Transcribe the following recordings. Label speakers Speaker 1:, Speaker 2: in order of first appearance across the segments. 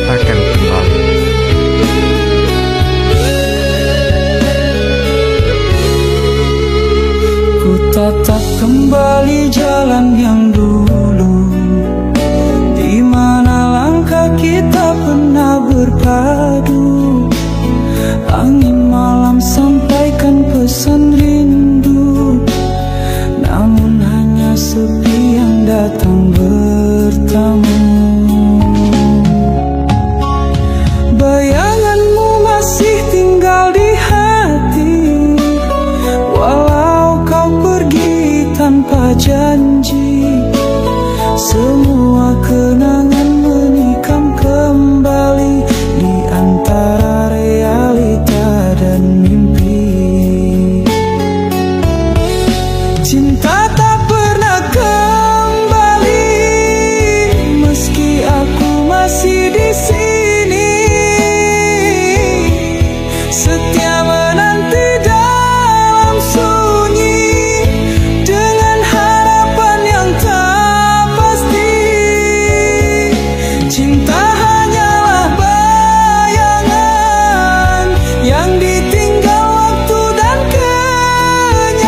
Speaker 1: takkan kembali.
Speaker 2: Ku tatap kembali jalan yang dulu, di mana langkah kita pernah berpadu. Angin malam sampaikan pesan rindu, namun hanya sepi yang datang bertamu. Bayanganmu masih tinggal di hati, walau kau pergi tanpa janji. Semua kenangan menikam kembali di antara realita dan mimpi. Cinta tak pernah kembali, meski aku masih di sini. Setia menanti dalam sunyi, dengan harapan yang tak pasti. Cinta hanyalah bayangan yang ditinggal waktu dan kenyataan.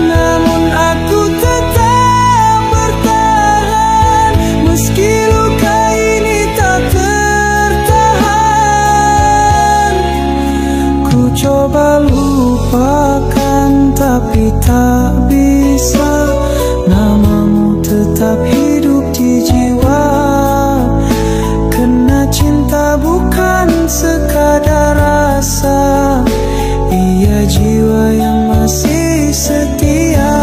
Speaker 2: Namun aku tetap bertahan, meski luka ini tak tertahan. Ku coba lupakan tapi tak bisa, namamu tetap hidup di jiwa. Karena cinta bukan sekadar rasa, ia jiwa yang masih setia.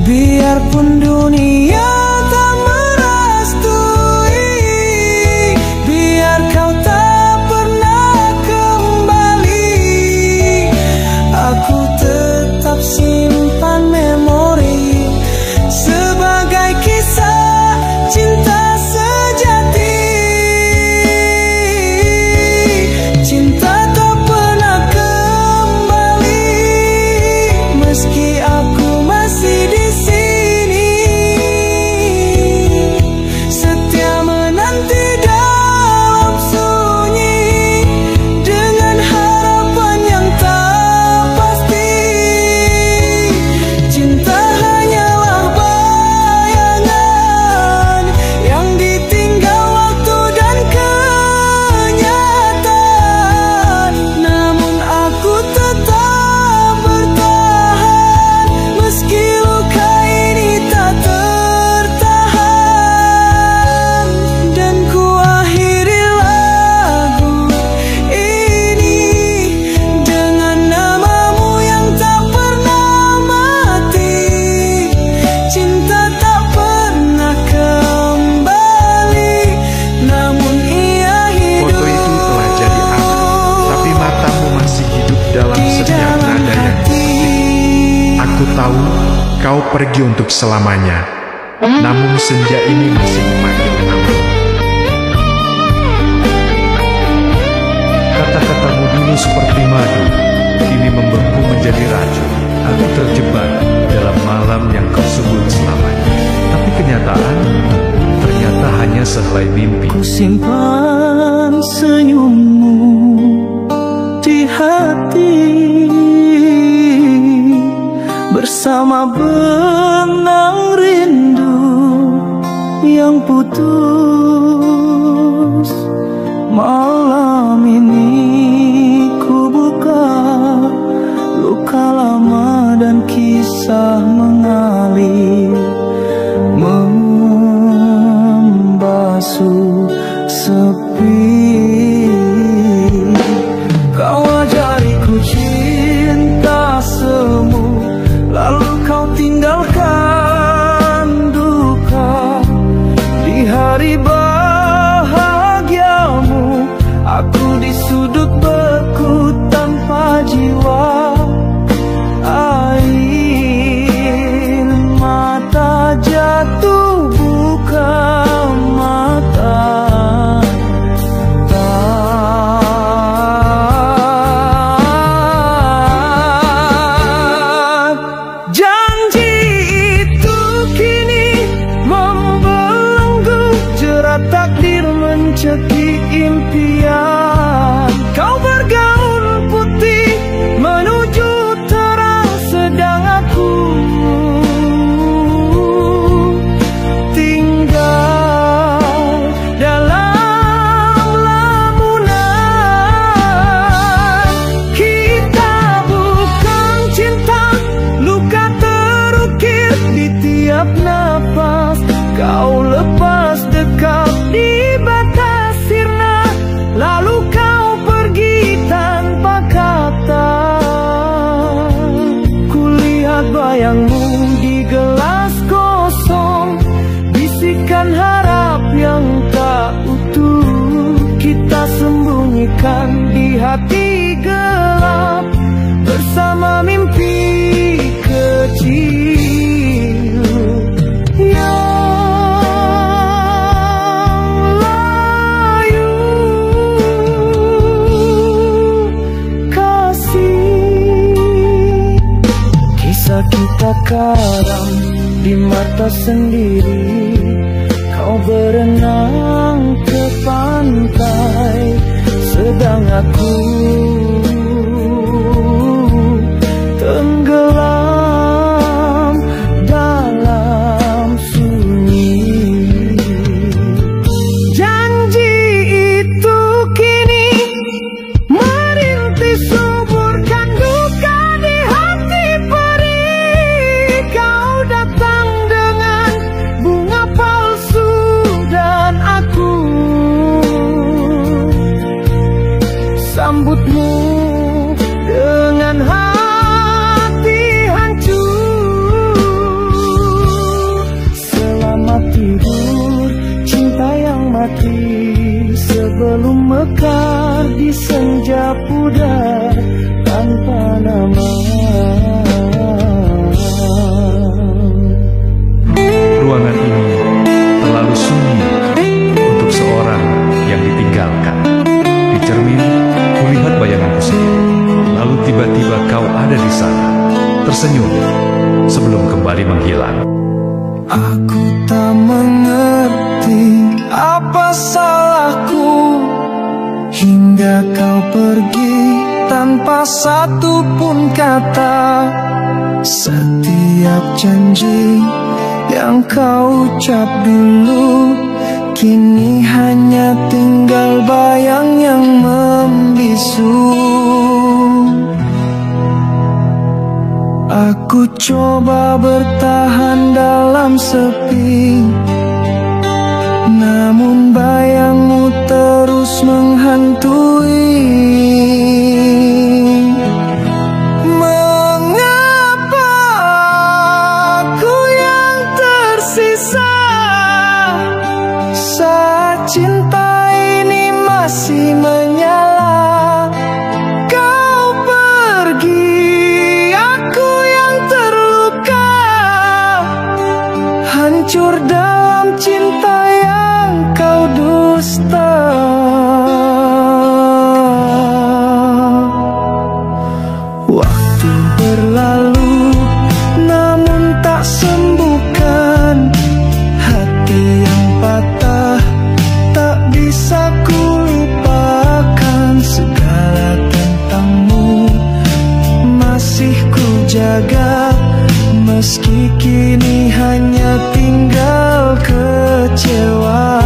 Speaker 2: Biarpun dunia tak merestui, biar kau tak pernah kembali, aku tetap simpan memori sebagai kisah cinta sejati. Cinta tak pernah kembali, meski aku masih di sini. Setia menanti dalam sunyi, dengan harapan yang tak pasti. Cinta hanyalah bayangan yang ditinggal waktu dan kenyataan. Namun aku tetap bertahan, meski luka ini tak tertahan. Dan ku akhiri lagu ini dengan namamu yang tak pernah mati. Cinta tak pernah kembali, namun ia hidup.
Speaker 1: Foto itu telah jadi abu, tapi matamu masih hidup dalam
Speaker 2: di
Speaker 1: setiap
Speaker 2: dalam
Speaker 1: nada yang
Speaker 2: hati.
Speaker 1: Aku tahu kau pergi untuk selamanya, namun senja ini masih memanggil namamu.
Speaker 3: Kata-katamu dulu seperti madu, kini membeku menjadi racun. Aku terjebak dalam malam yang kau sebut selamanya. Tapi kenyataan ternyata hanya sehelai mimpi.
Speaker 2: Ku simpan senyummu di hati, bersama benang rindu yang putus. Malam ini ku buka luka lama dan kisah mengalir, membasuh sepi. Kau ajariku cinta semu, lalu kau tinggalkan duka. Di hari bahagiamu Kau lepas dekat di batas sirna, lalu kau pergi tanpa kata. Kulihat bayangmu di gelas kosong, bisikan harap yang tak utuh kita sembunyikan di hati gelap bersama mimpi kecil yang layu. Kasih, kisah kita karam di mata sendiri. Kau berenang ke pantai, sedang aku tenggelam dalam sunyi. Janji itu kini merintis suburkan duka di hati perih. Kau datang dengan bunga palsu dan aku sambutmu dengan hati hancur. Selamat tidur cinta yang mati sebelum mekar di senja pudar tanpa nama.
Speaker 3: Ruangan ini terlalu sunyi untuk seorang yang ditinggalkan. Di cermin, kulihat bayanganku sendiri. Lalu tiba-tiba kau ada di sana, tersenyum sebelum kembali menghilang.
Speaker 2: Aku tak mengerti apa salahku hingga kau pergi tanpa satu pun kata. Setiap janji yang kau ucap dulu kini hanya tinggal bayang yang membisu. Aku coba bertahan dalam sepi, namun bayangmu terus menghantui. Mengapa aku yang tersisa saat cinta ini masih menyala? Kau pergi, aku yang terluka, hancur dalam cinta yang kau dusta. Waktu berlalu namun tak sembuhkan hati yang patah. Tak bisa ku lupakan segala tentangmu, masih ku jaga meski kini hanya tinggal kecewa.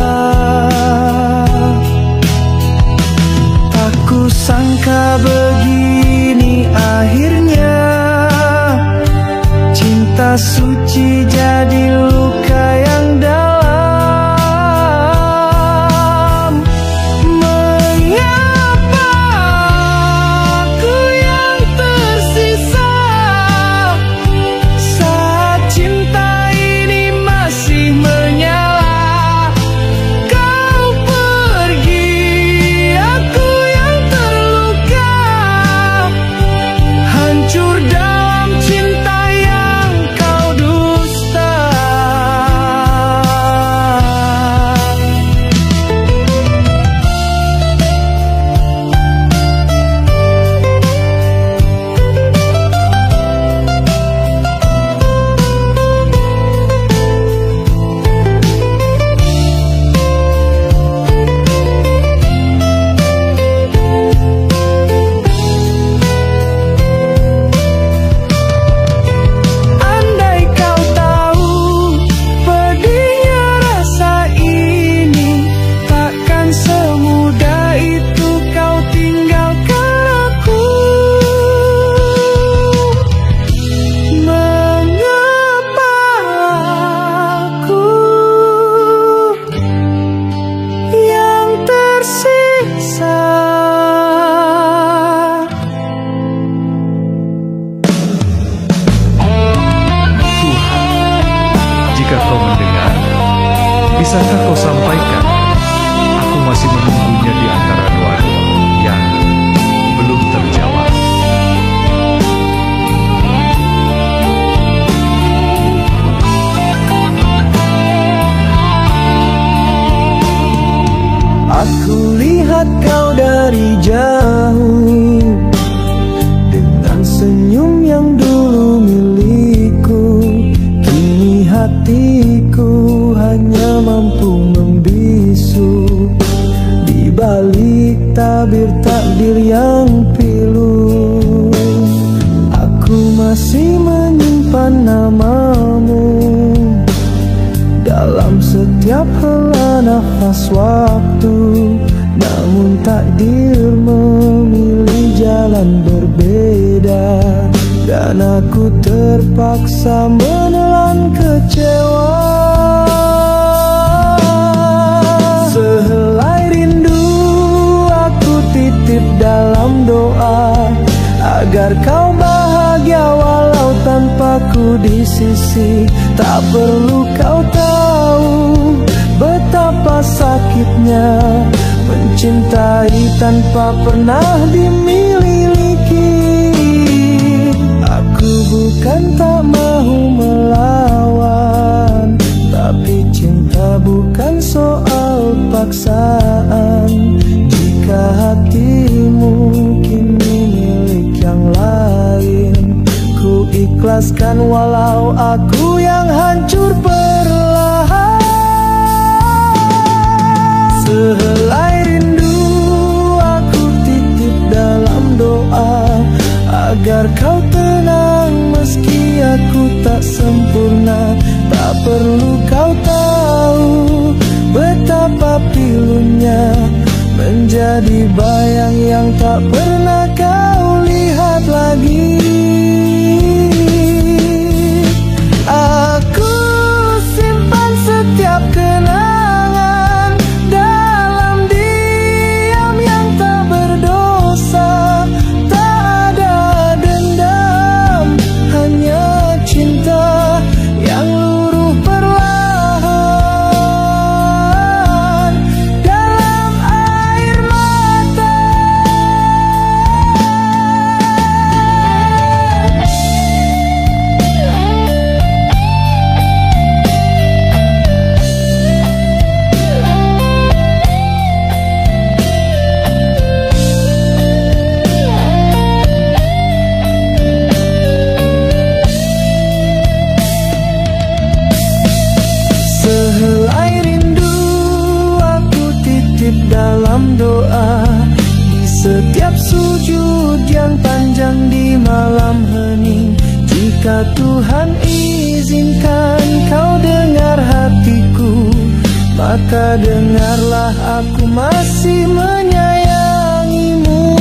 Speaker 3: Bisakah kau sampaikan? Aku masih menunggunya di antara doa-doa yang belum terjawab.
Speaker 2: Aku lihat kau dari jauh dengan senyum yang dulu milikku. Kini hatiku hanya mampu membisu di balik tabir takdir yang pilu. Aku masih menyimpan namamu dalam setiap hela nafas waktu. Namun takdir memilih jalan berbeda, dan aku terpaksa menelan kecewa. Sehelai rindu aku titip dalam doa, agar kau bahagia walau tanpaku di sisi. Tak perlu kau tahu betapa sakitnya mencintai tanpa pernah dimiliki. Aku bukan tak mahu melawan, tapi cinta bukan soal paksaan. Jika hatimu kini milik yang lain, ku ikhlaskan walau aku yang hancur perlahan. Sehelai rindu aku titip dalam doa, agar kau tenang meski aku tak sempurna. Tak perlu kau tahu betapa pilunya menjadi bayang yang tak pernah kau lihat lagi. Aku simpan setiap kenangan dalam diam yang tak berdosa. Tak ada dendam, hanya cinta yang luruh perlahan dalam air mata. Sehelai rindu aku titip dalam doa, di setiap sujud yang panjang di malam hening. Jika Tuhan izinkan kau dengar hatiku, maka dengarlah aku masih menyayangimu.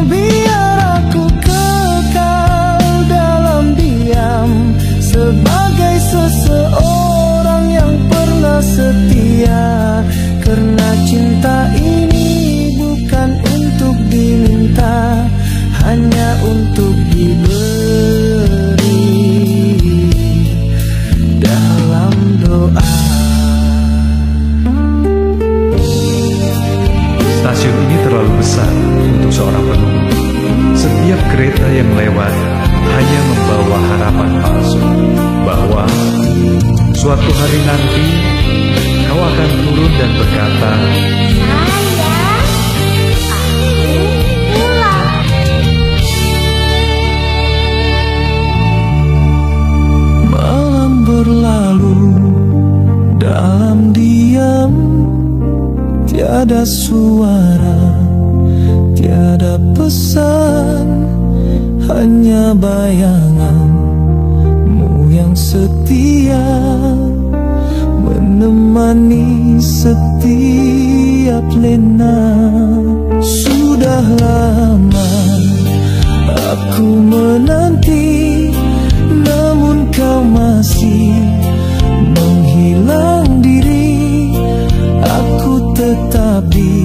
Speaker 2: Biar aku kekal dalam diam sebagai seseorang yang pernah setia. Karena cinta ini bukan untuk diminta, hanya untuk diberi dalam doa.
Speaker 3: Stasiun ini terlalu besar untuk seorang penunggu. Setiap kereta yang lewat hanya membawa harapan palsu bahwa suatu hari nanti kau akan turun dan berkata,
Speaker 2: Malam berlalu dalam diam, tiada suara, tiada pesan, hanya bayanganmu yang setia menemani setiap lena. Sudah lama aku menanti, namun kau masih menghilang diri. Aku tetap di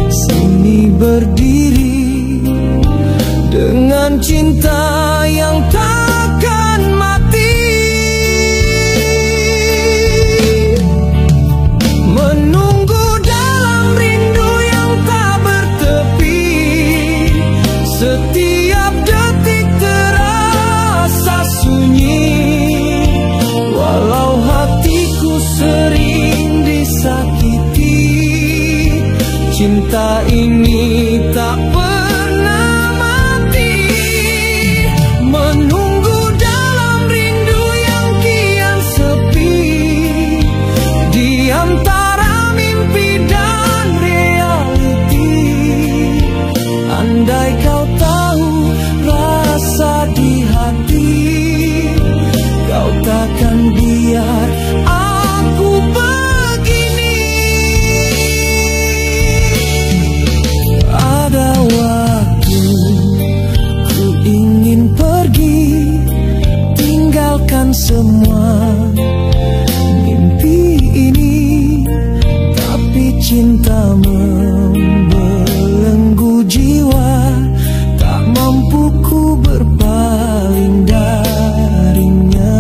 Speaker 2: sini berdiri dengan cinta yang takkan mati. Cinta ini tak pernah mati, menunggu dalam rindu yang kian sepi, di antara mimpi dan realiti. Andai kau tahu rasa di hati, kau takkan biar aku begini. Ada waktu ku ingin pergi, tinggalkan semua mimpi ini, tapi cinta membelenggu jiwa, tak mampu ku berpaling darinya.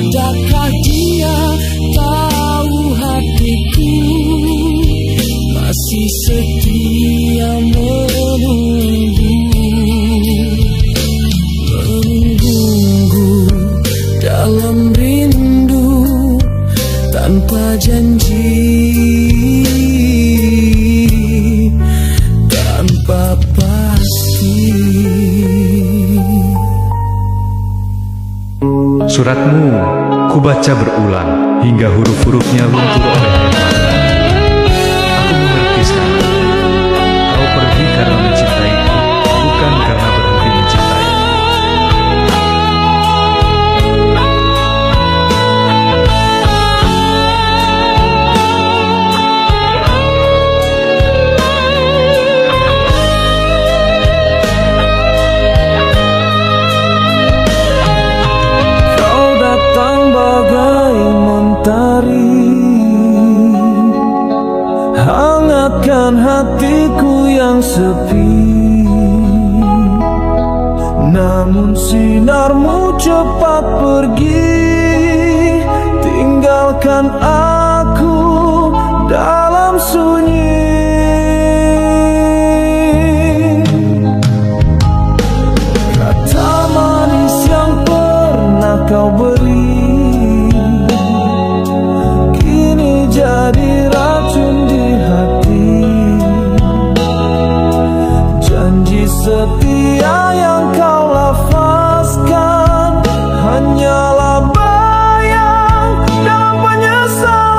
Speaker 2: Adakah dia tahu hatiku masih setia menunggu, menunggu dalam rindu tanpa janji, tanpa pasti.
Speaker 3: Suratmu kubaca berulang hingga huruf-hurufnya luntur oleh air mata. Aku mengerti sekarang. Kau pergi karena mencintaiku, bukan karena berhenti mencintai.
Speaker 2: Hangatkan hatiku yang sepi, namun sinarmu cepat pergi, tinggalkan aku dalam sunyi. Kata manis yang pernah kau beri kini jadi racun di hati. Janji setia yang kau lafazkan hanyalah bayang dan penyesalan.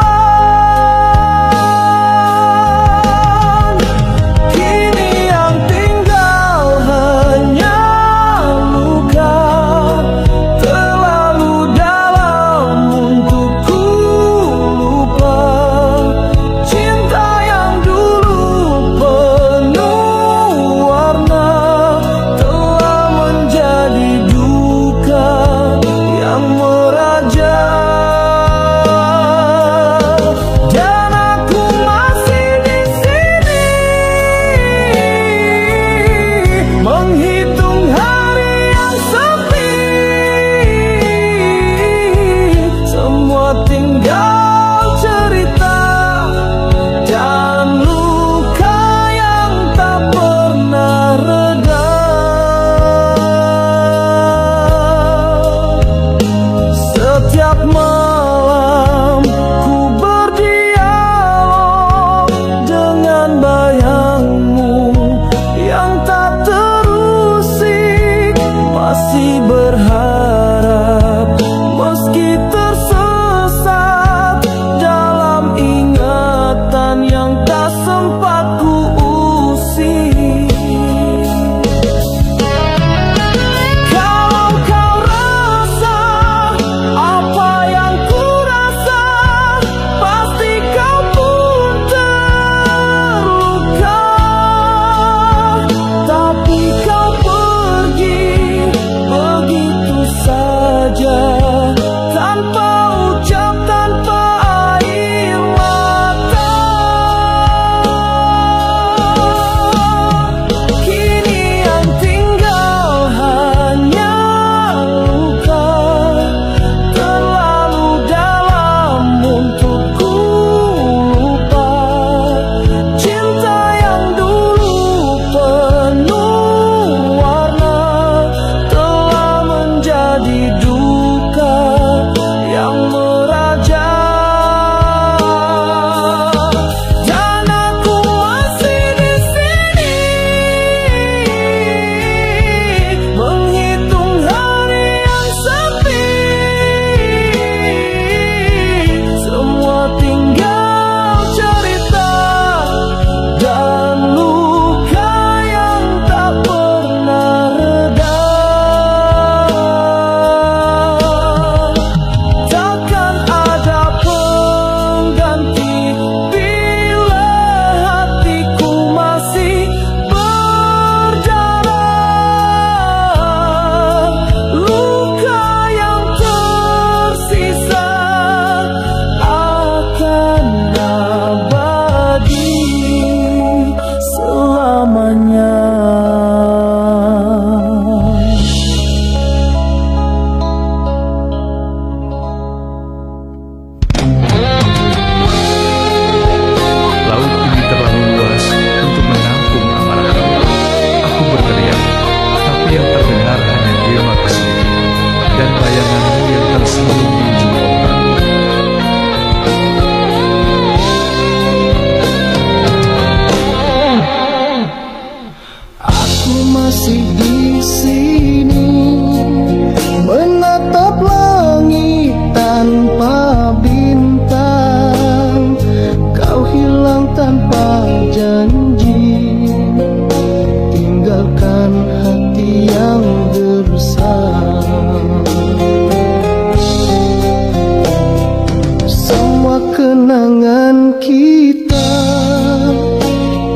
Speaker 2: kenangan kita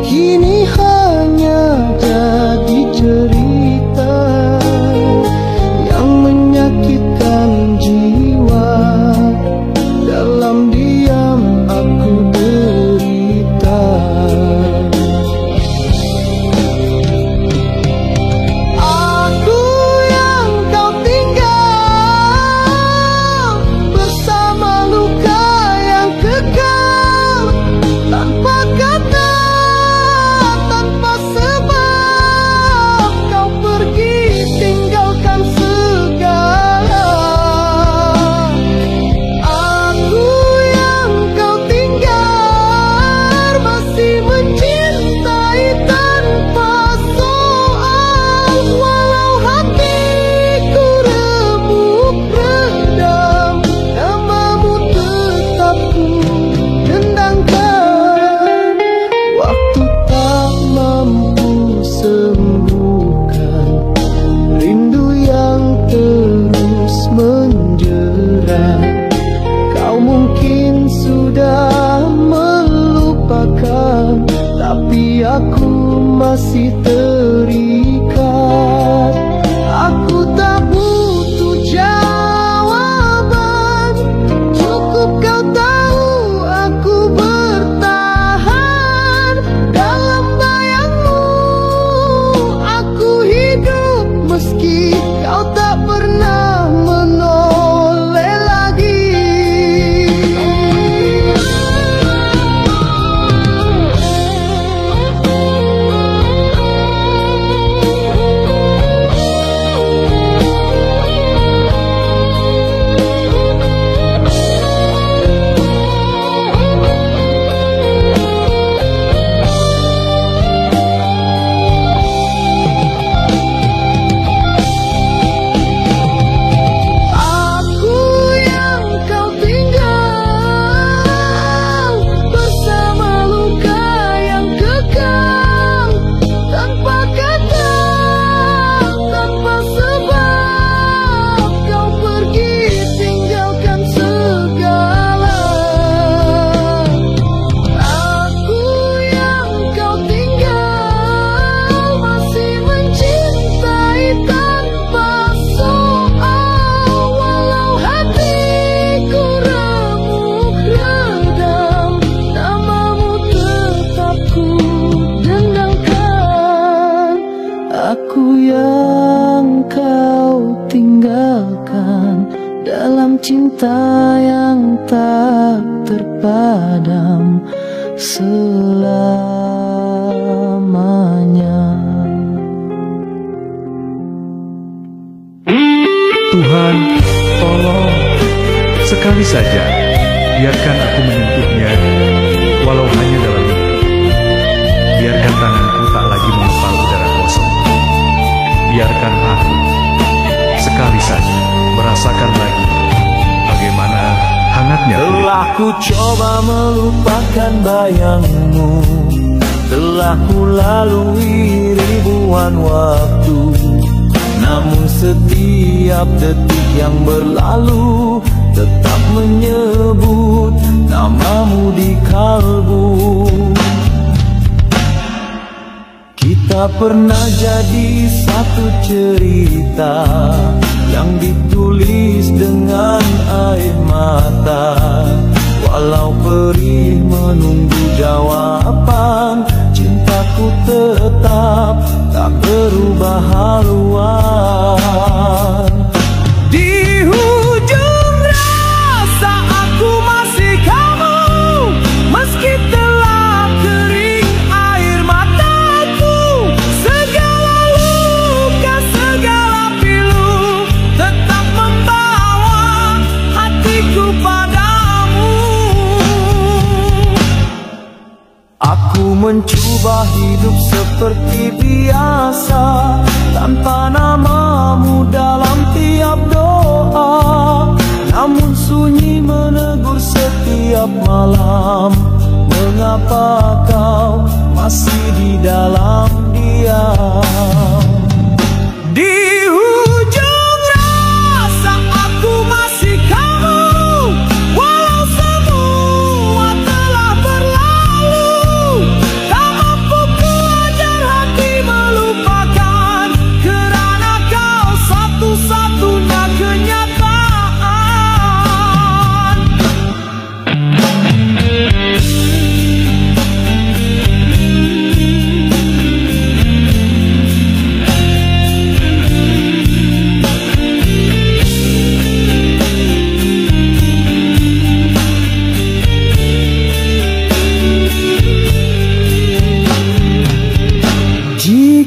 Speaker 2: kini hanya jadi cerita yang menyakitkan jiwa. Dalam diam aku derita. Aku yang kau tinggal bersama luka yang kekal, tanpa kata, tanpa sebab kau pergi tinggalkan segala. Aku yang kau tinggal masih mencintai tanpa soal, walau hatiku remuk redam, namamu tetap ku dendangkan. Waktu tak mampu sembuhkan rindu yang terus menjerat. Kau mungkin sudah melupakan, tapi aku masih terikat. Aku tak butuh jawaban, cukup kau tahu aku bertahan. Dalam bayangmu aku hidup, meski kau tak pernah menoleh lagi. Aku yang kau tinggal bersama luka yang kekal, tanpa kata, tanpa sebab kau pergi tinggalkan segala. Aku yang kau tinggal masih mencintai tanpa soal, walau hatiku remuk redam, namamu tetap ku dendangkan. Aku yang kau tinggalkan dalam cinta yang tak terpadam selamanya.
Speaker 3: Tuhan, tolong, sekali saja biarkan aku menyentuhnya, walau hanya dalam mimpi. Biarkan tanganku tak lagi mengepal udara kosong. Biarkan aku sekali saja merasakan lagi bagaimana hangatnya kulit.
Speaker 2: Telah ku coba melupakan bayangmu, telah ku lalui ribuan waktu, namun setiap detik yang berlalu tetap menyebut namamu di kalbu. Kita pernah jadi satu cerita yang ditulis dengan air mata, walau perih menunggu jawaban, cintaku tetap tak berubah haluan. Di hujung rasa aku masih kamu, meski telah kering air mataku. Segala luka, segala pilu tetap membawa hatiku padamu. Aku mencoba hidup seperti biasa, tanpa namamu dalam tiap doa, namun sunyi menegur setiap malam. Mengapa kau masih di dalam diam? Di hujung rasa aku masih kamu, walau semua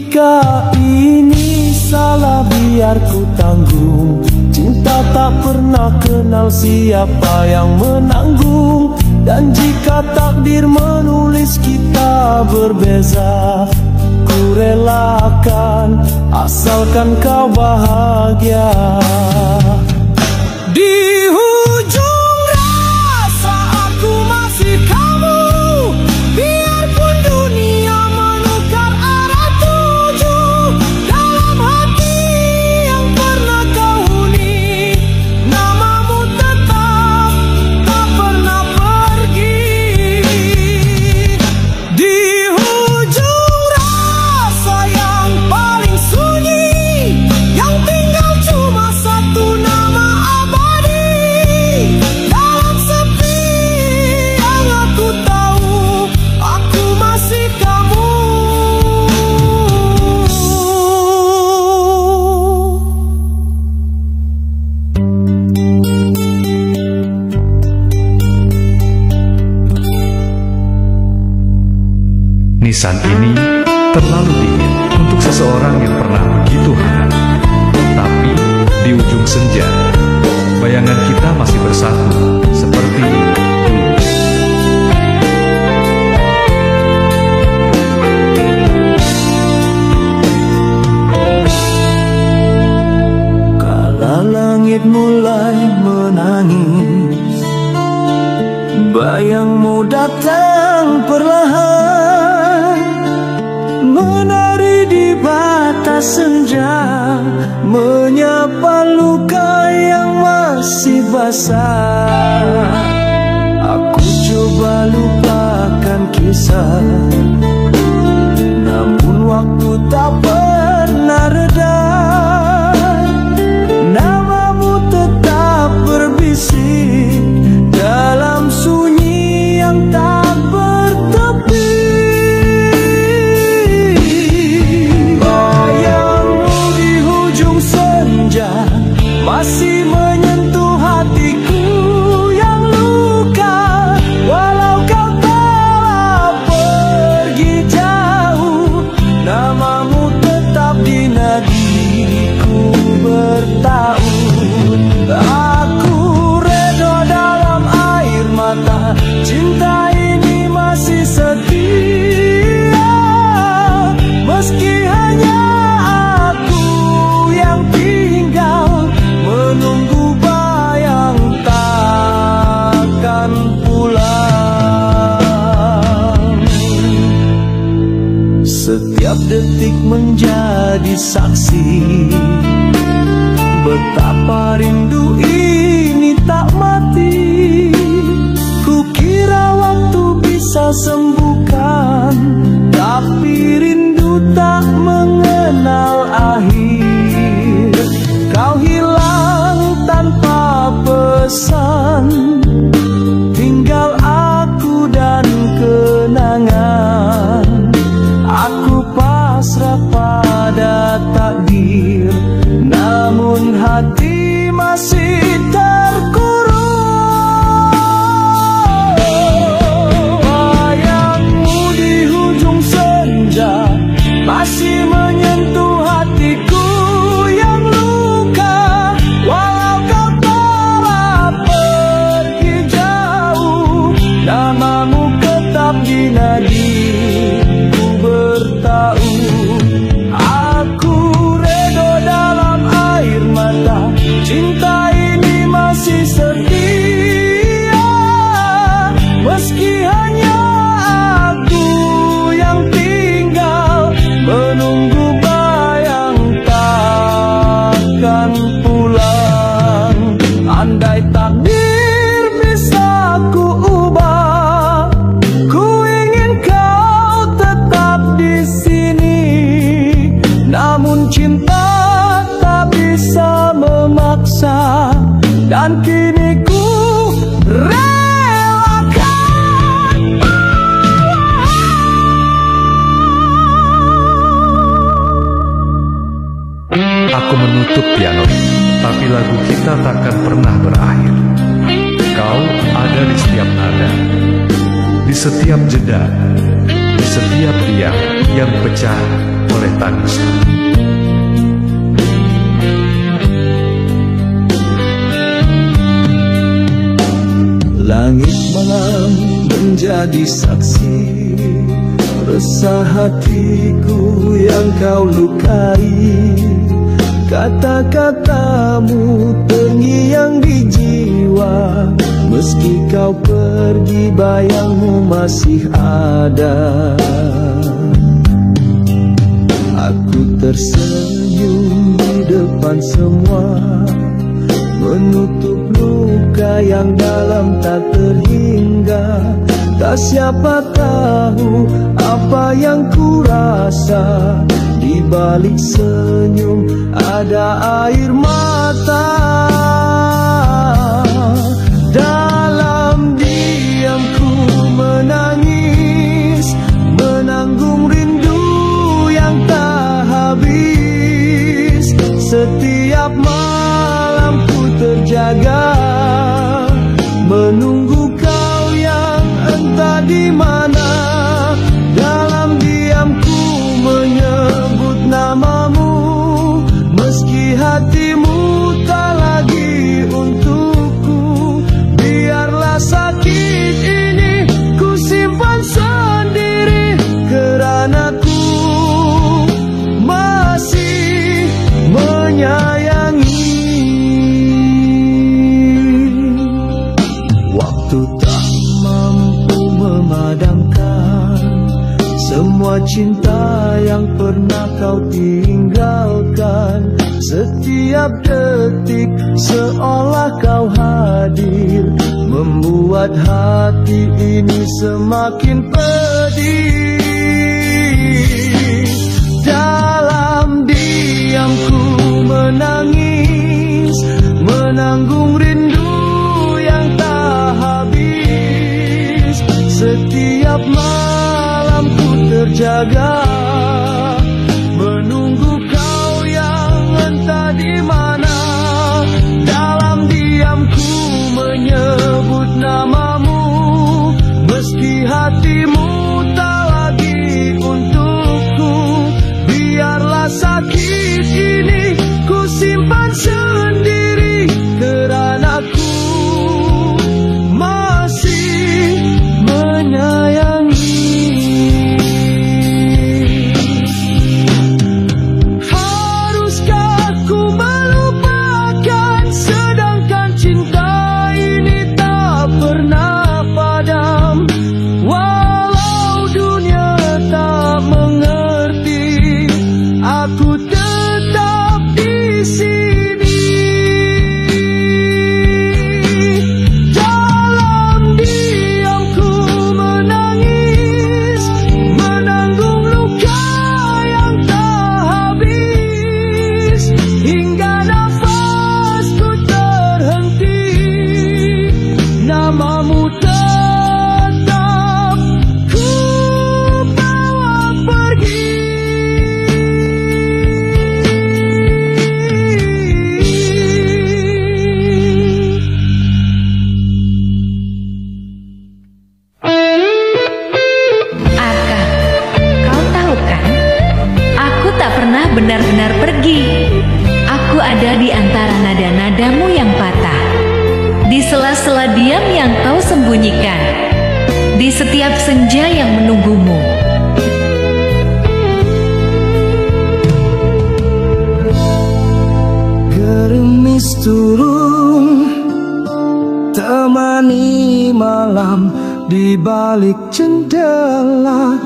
Speaker 2: Jika ini salah biar ku tanggung. Cinta tak pernah kenal siapa yang menanggung. Dan jika takdir menulis kita berbeza, ku relakan asalkan kau bahagia. Di ujung rasa aku masih kamu, biarpun dunia menukar arah tuju. Dalam hati yang pernah kau huni, namamu tetap tak pernah pergi. Di ujung rasa yang paling sunyi, yang tinggal cuma satu nama abadi. Dalam sepi yang aku tahu, aku masih kamu.
Speaker 3: Nisan ini terlalu dingin untuk seseorang yang pernah begitu hangat. Tapi di ujung senja, bayangan kita masih bersatu seperti dulu.
Speaker 2: Kala langit mulai menangis, bayangmu datang perlahan, menari di batas senja, menyapa luka yang masih basah. Aku coba lupakan kisah, namun waktu tak pernah reda. Namamu tetap berbisik dalam sunyi yang tak bertepi. Bayangmu di ujung senja masih menyentuh hatiku yang luka. Walau kau telah pergi jauh, namamu tetap di nadiku bertaut. Aku redha dalam air mata, cinta ini masih setia. Meski hanya aku yang tinggal menunggu bayang takkan pulang. Setiap detik menjadi saksi betapa rindu ini tak mati. Kukira waktu bisa sembuhkan, tapi rindu tak mengenal akhir. Kau hilang tanpa pesan, tinggal aku dan kenangan. Aku pasrah pada takdir, namun hati masih terkurung. Bayangmu di ujung senja masih menyentuh hatiku yang luka. Walau kau telah pergi jauh, namamu tetap di nadiku bertaut. Aku redha dalam air mata, cinta ini masih setia. Meski hanya aku yang tinggal menunggu bayang takkan pulang. Andai takdir bisa ku ubah, ku ingin kau tetap di sini. Namun cinta tak bisa memaksa, dan kini ku relakan.
Speaker 3: Aku menutup piano ini, tapi lagu kita takkan pernah berakhir. Kau ada di setiap nada, di setiap jeda, di setiap riang yang pecah oleh tangismu.
Speaker 2: Langit malam menjadi saksi resah hatiku yang kau lukai. Kata-katamu terngiang di jiwa, meski kau pergi bayangmu masih ada. Aku tersenyum di depan semua, menutup luka yang dalam tak terhingga. Tak siapa tahu apa yang ku rasa, di balik senyum ada air mata. Dalam diam ku menangis, menanggung rindu yang tak habis. Setiap malam ku terjaga, menunggu kau yang entah di mana. Dalam diam ku menyebut namamu, meski hatimu tak lagi untukku. Biarlah sakit ini ku simpan sendiri, kerana ku masih menyayangi. Waktu tak mampu memadamkan semua cinta yang pernah kau tinggalkan. Setiap detik seolah kau hadir, membuat hati ini semakin pedih. Dalam diam ku menangis, menanggung rindu yang tak habis. Setiap malam ku terjaga, menunggu kau yang entah di mana. Dalam diam ku menyebut namamu, meski hatimu tak lagi untukku. Biarlah sakit ini ku simpan sendiri, kerana ku masih menyayangi. Haruskah ku melupakan, sedangkan cinta ini tak pernah padam. Walau dunia tak mengerti, aku tetap di sini. Dalam diam ku menangis, menanggung luka yang tak habis. Hingga nafasku terhenti, namamu tetap ku bawa pergi.
Speaker 4: Arka, kau tahu kan? Aku tak pernah benar-benar pergi. Aku ada di antara nada-nadamu yang patah, di sela-sela diam yang kau sembunyikan, di setiap senja yang menunggumu.
Speaker 2: Gerimis turun, temani malam di balik jendela.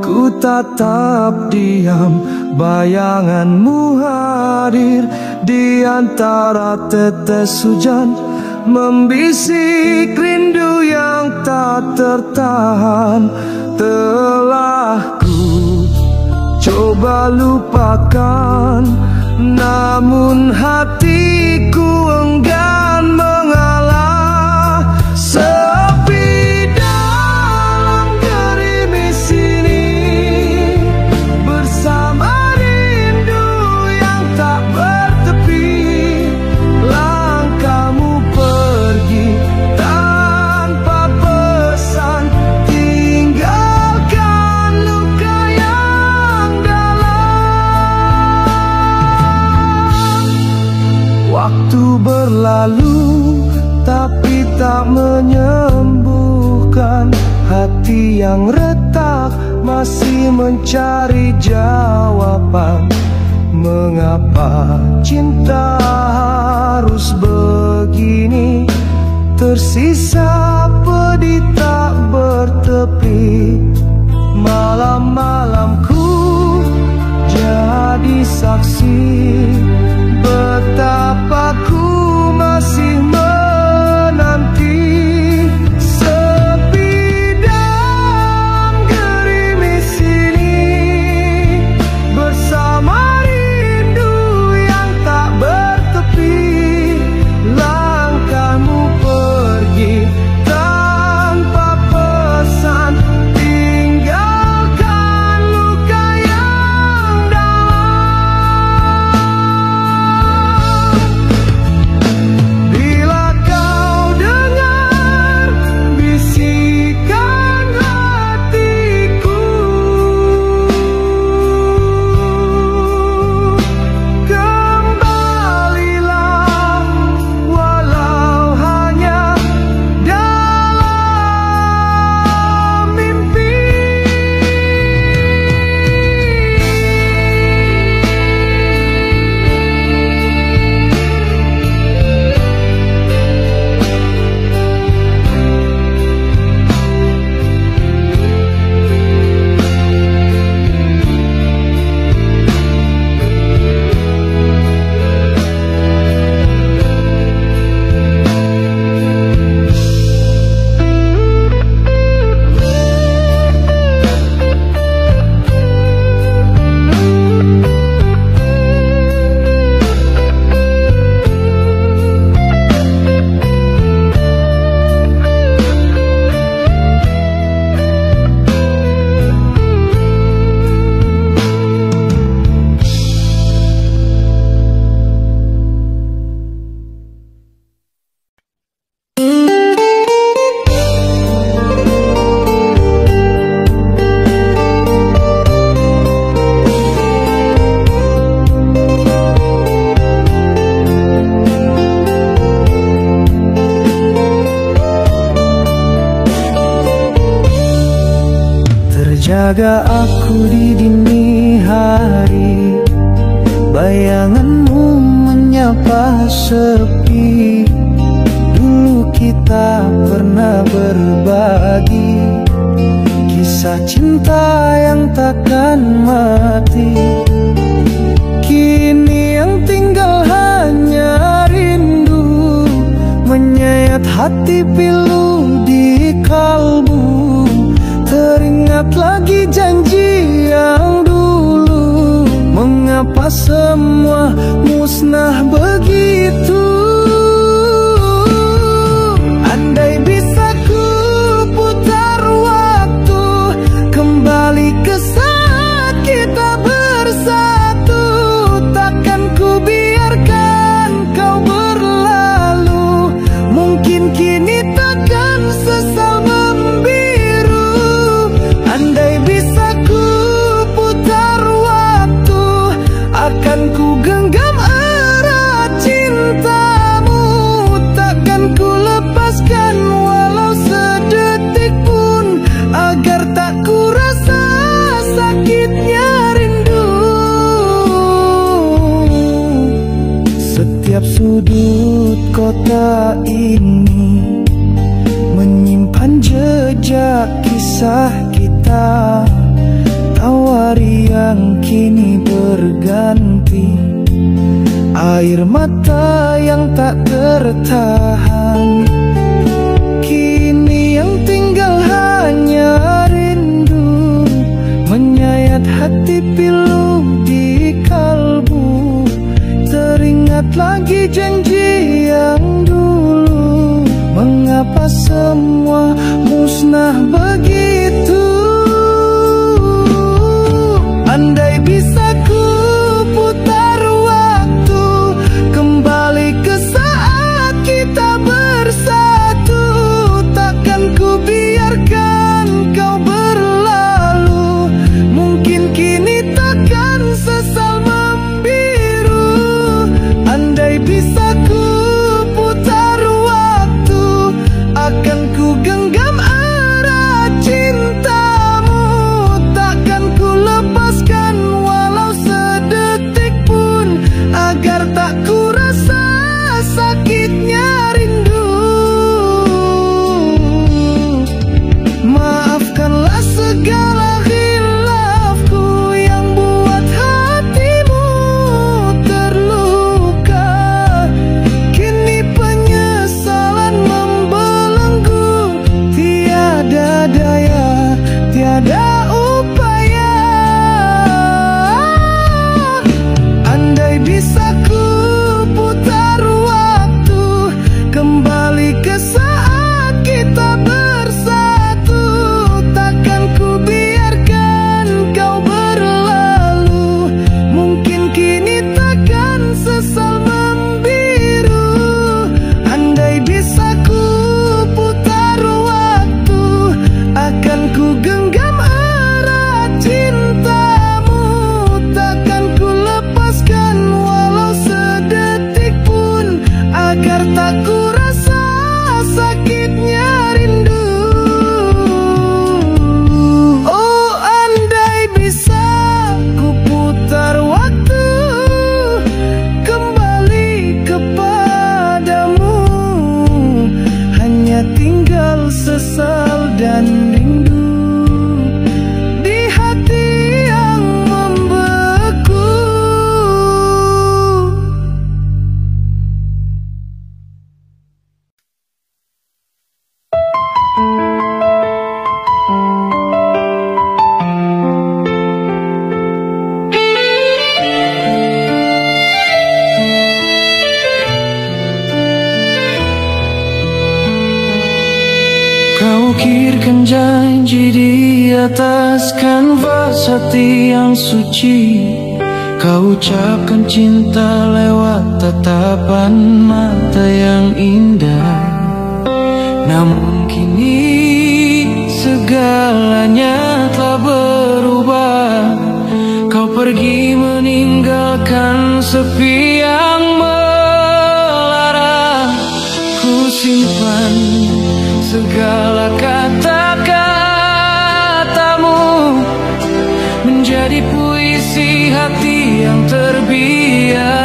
Speaker 2: Ku tatap diam, bayanganmu hadir di antara tetes hujan, membisik rindu yang tak tertahan. Telah ku coba lupakan, namun hatiku enggan mengalah. Sepi dalam gerimis ini, bersama rindu yang tak bertepi. Langkahmu pergi tanpa pesan, tinggalkan luka yang dalam. tak menyembuhkan hati yang retak, masih mencari jawaban. Mengapa cinta harus begini? Tersisa pedih tak bertepi. Malam-malamku jadi saksi betapa ku masih menanti. Sepi dan gerimis ini bersama rindu yang tak bertepi. Langkahmu pergi tanpa pesan, tinggalkan luka yang dalam. Bila kau dengar bisikan hatiku, kembalilah walau hanya dalam mimpi. Terjaga aku di dini hari, bayanganmu menyapa sepi. Dulu kita pernah berbagi kisah cinta yang takkan mati. Kini yang tinggal hanya rindu, menyayat hati pilu di kalbu. Teringat lagi janji yang dulu, mengapa semua musnah begitu? Andai bisa ku putar waktu, kembali ke saat kita bersatu, takkan ku biarkan kau berlalu. Mungkin kini takkan sesal membiru. Andai bisa ku putar waktu, akan ku genggam erat cintamu. Takkan ku lepaskan walau sedetik pun, agar tak ku rasa sakitnya rindu. Setiap sudut kota ini menyimpan jejak kisah kita. Tawari yang kini berganti, air mata yang tak tertahan. Kini yang tinggal hanya rindu, menyayat hati pilu di kalbu. Teringat lagi janji yang dulu, mengapa semua musnah begitu? Andai bisa ku putar waktu, kembali ke saat kita bersama. Ucapkan janji di atas kanvas hati yang suci. Kau ucapkan cinta lewat tatapan mata yang indah. Namun kini segalanya telah berubah. Kau pergi meninggalkan sepi yang melara. Ku simpan segala kata-katamu menjadi puisi hati yang terbiar.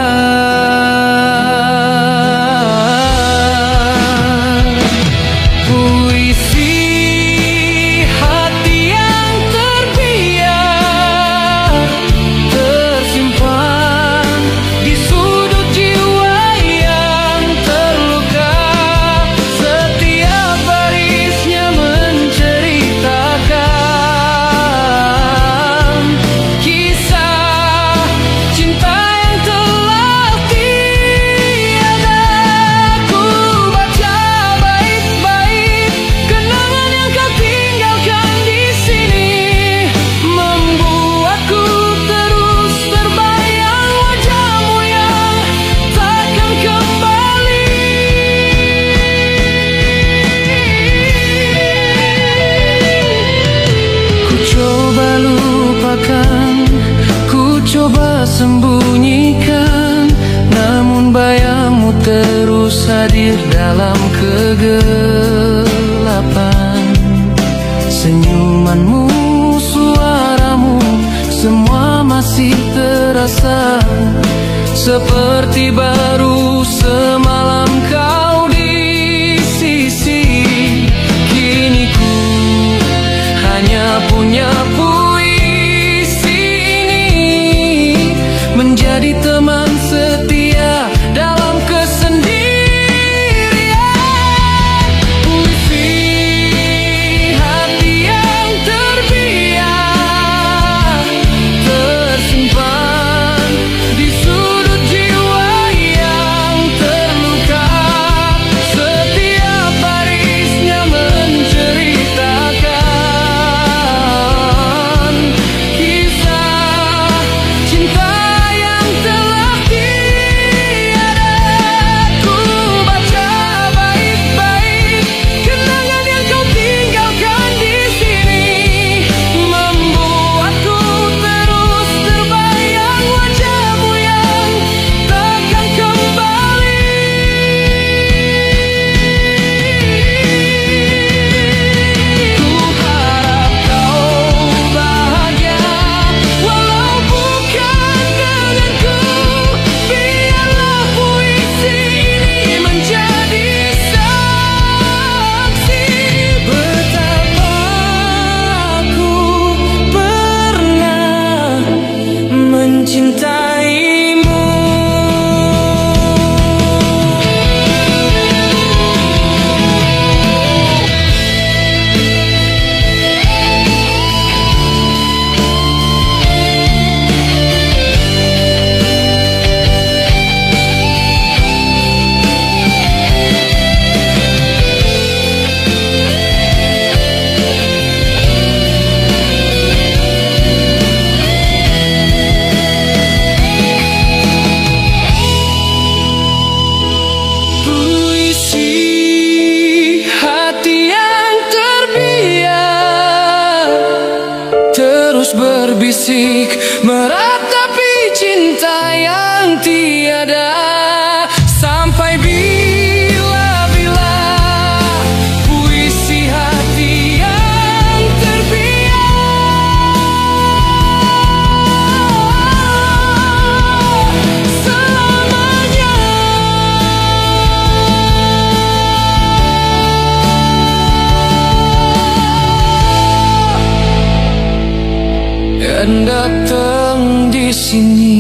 Speaker 2: Puisi hati yang terbiar, tersimpan di sudut jiwa yang terluka. Setiap barisnya menceritakan kisah cinta yang telah tiada. Ku baca bait-bait kenangan yang kau tinggalkan di sini, membuatku terus terbayang wajahmu yang takkan kembali. Ku coba lupakan, ku coba sembunyikan, namun bayangmu terus hadir dalam kegelapan. Senyumanmu, suaramu, semua masih terasa seperti baru semalam kau di sisi. Kini ku hanya punya puisi ini, menjadi teman setia dalam kesendirian. Puisi hati yang terbiar, tersimpan di sudut jiwa yang terluka. Setiap barisnya menceritakan kisah cinta yang telah tiada. Ku baca bait-bait kenangan yang kau tinggalkan di sini, membuatku terus terbayang wajahmu yang takkan kembali. Ku harap kau bahagia walau bukan denganku. Biarlah puisi ini menjadi saksi betapa aku pernah mencintaimu. Puisi hati yang terbiar, terus berbisik meratapi cinta yang tiada. Sampai bila-bila puisi hati yang terbiar selamanya. Dan datang di sini.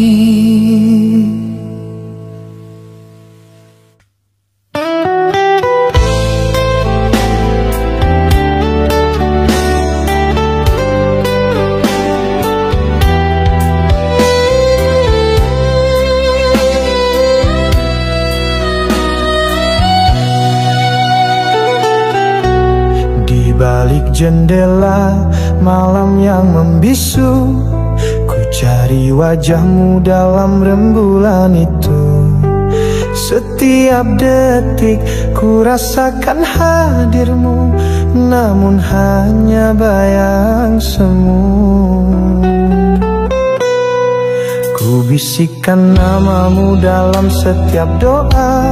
Speaker 2: Di balik jendela malam yang membisu, ku cari wajahmu dalam rembulan itu. Setiap detik ku rasakan hadirmu, namun hanya bayang semu. Ku bisikkan namamu dalam setiap doa,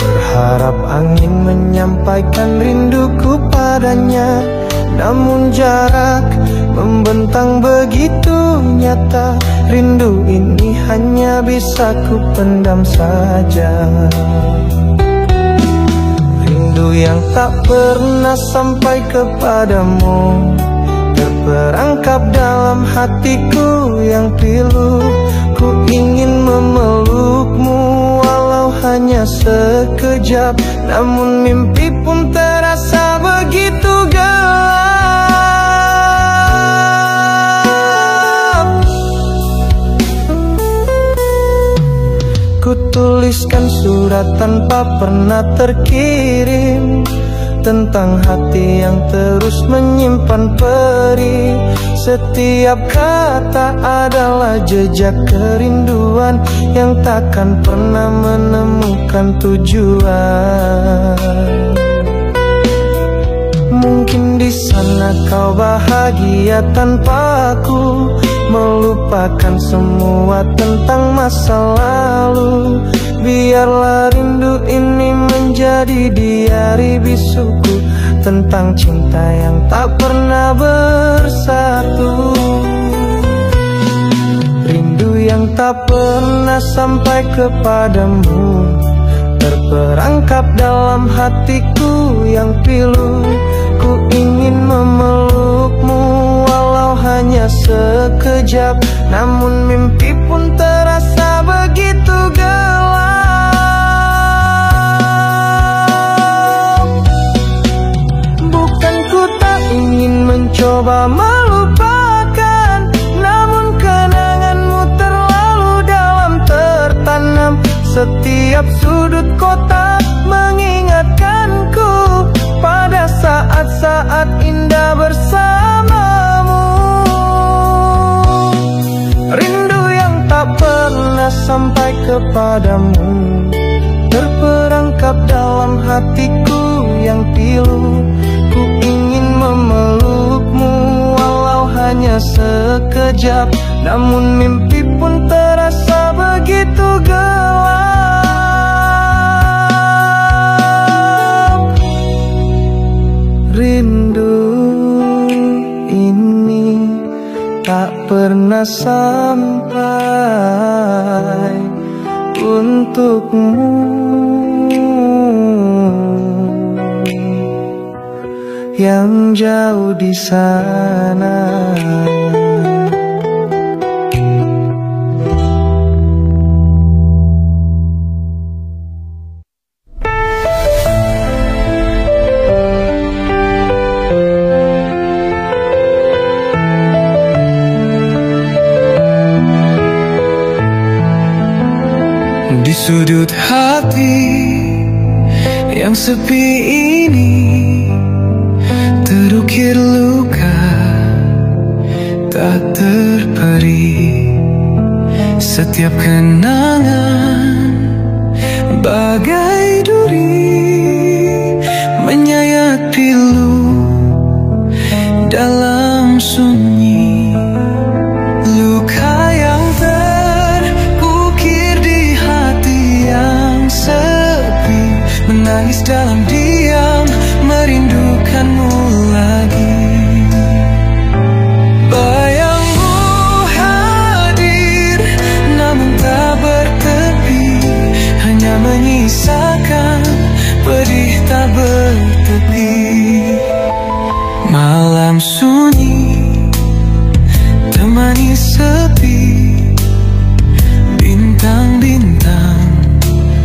Speaker 2: berharap angin menyampaikan rinduku padanya. Namun jarak membentang begitu nyata, rindu ini hanya bisa ku pendam saja. Rindu yang tak pernah sampai kepadamu, terperangkap dalam hatiku yang pilu. Ku ingin memelukmu walau hanya sekejap, namun mimpi pun terasa begitu gelap. Ku tuliskan surat tanpa pernah terkirim, tentang hati yang terus menyimpan perih. Setiap kata adalah jejak kerinduan yang takkan pernah menemukan tujuan. Mungkin di sana kau bahagia tanpaku, melupakan semua tentang masa lalu. Biarlah rindu ini menjadi diari bisuku, tentang cinta yang tak pernah bersatu. Rindu yang tak pernah sampai kepadamu, terperangkap dalam hatiku yang pilu. Ku ingin memelukmu walau hanya sekejap, namun mimpi pun terasa begitu gelap. Bukan ku tak ingin mencoba melupakan, namun kenanganmu terlalu dalam tertanam. Setiap sudut kota mengingatkanku pada saat-saat indah bersamamu. Rindu yang tak pernah sampai kepadamu, terperangkap dalam hatiku yang pilu. Ku ingin memelukmu walau hanya sekejap, namun mimpi pun terasa begitu gelap. Rindu ini tak pernah sampai untukmu yang jauh di sana. Di sudut hati yang sepi ini terukir luka tak terperi. Setiap kenangan bagai duri menyayat pilu dalam sunyi. Luka yang terukir di hati yang sepi, menangis dalam diam merindukanmu lagi. Bayangmu hadir namun tak bertepi, hanya menyisakan pedih tak bertepi. Malam sunyi temani sepi, bintang-bintang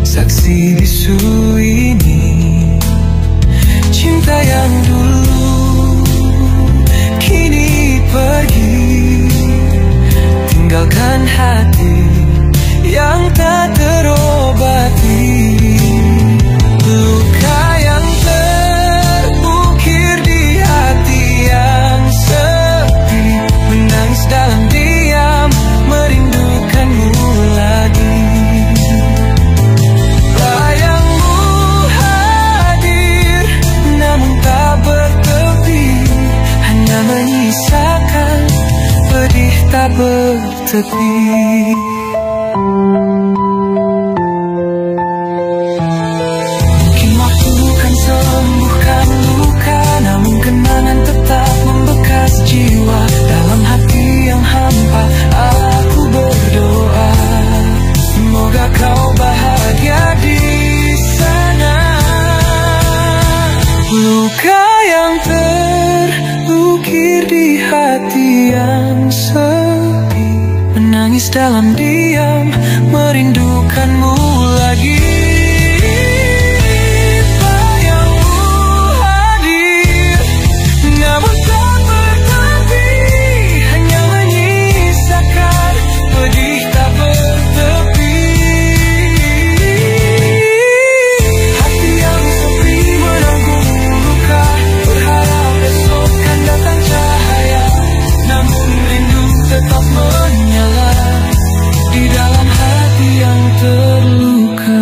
Speaker 2: saksi bisu ini. tak bertepi. Mungkin waktu kan sembuhkan luka, namun kenangan tetap membekas jiwa. Dalam hati yang hampa aku berdoa, semoga kau bahagia di sana. Luka yang terukir di hati yang sepi, menangis dalam diam, merindukanmu lagi. Bayangmu hadir, namun tak bertepi, hanya menyisakan pedih tak bertepi. Hati yang sepi menanggung luka, berharap besok kan datang cahaya, namun rindu tetap menyala di dalam hati yang terluka.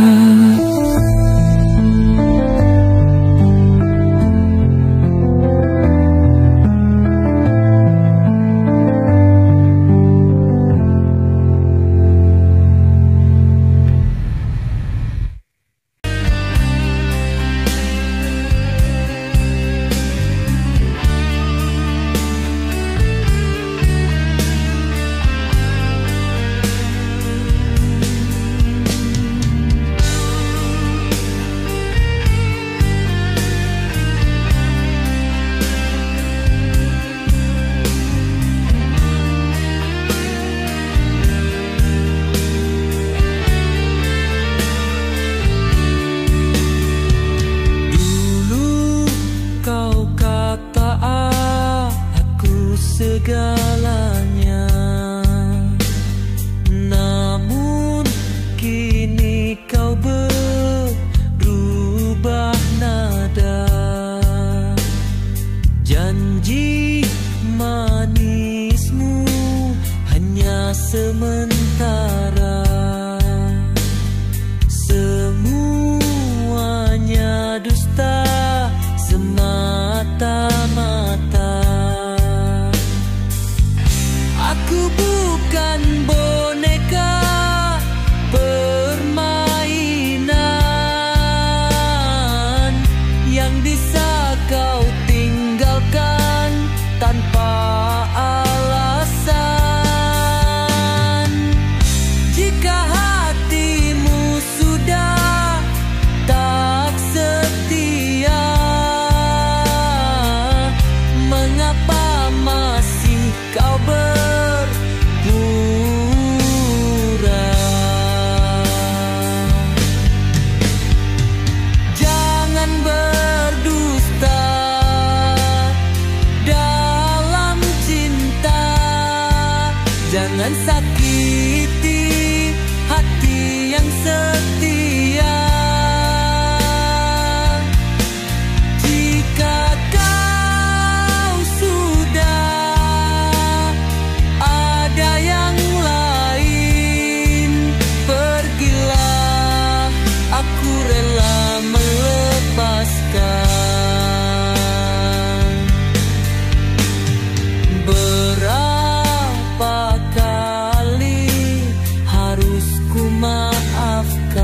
Speaker 2: Segalanya, namun kini kau berubah nada. Janji manismu hanya sementara, semuanya dusta semata-mata. Aku bukan boneka permainan yang bisa kau tinggalkan tanpa alasan. Jika hatimu sudah tak setia, mengapa masih kau jangan sakiti hati yang setia. Jika kau sudah ada yang lain, pergilah, aku rela melepaskan. Berapa kali harus ku maafkan?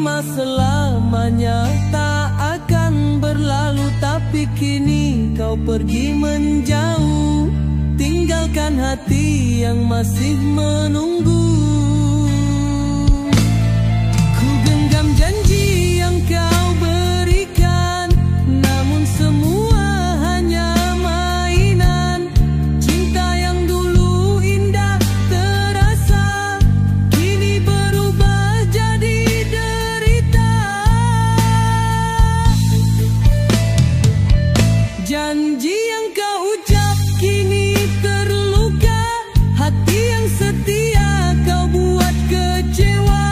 Speaker 2: lama selamanya tak akan berlalu, tapi kini kau pergi menjauh, tinggalkan hati yang masih menunggu. Ku genggam janji yang kau berikan, namun semua hanya mainan. Cinta yang dulu indah terasa, kini berubah jadi derita. Janji yang kau ucap kini terluka, hati yang setia kau buat kecewa.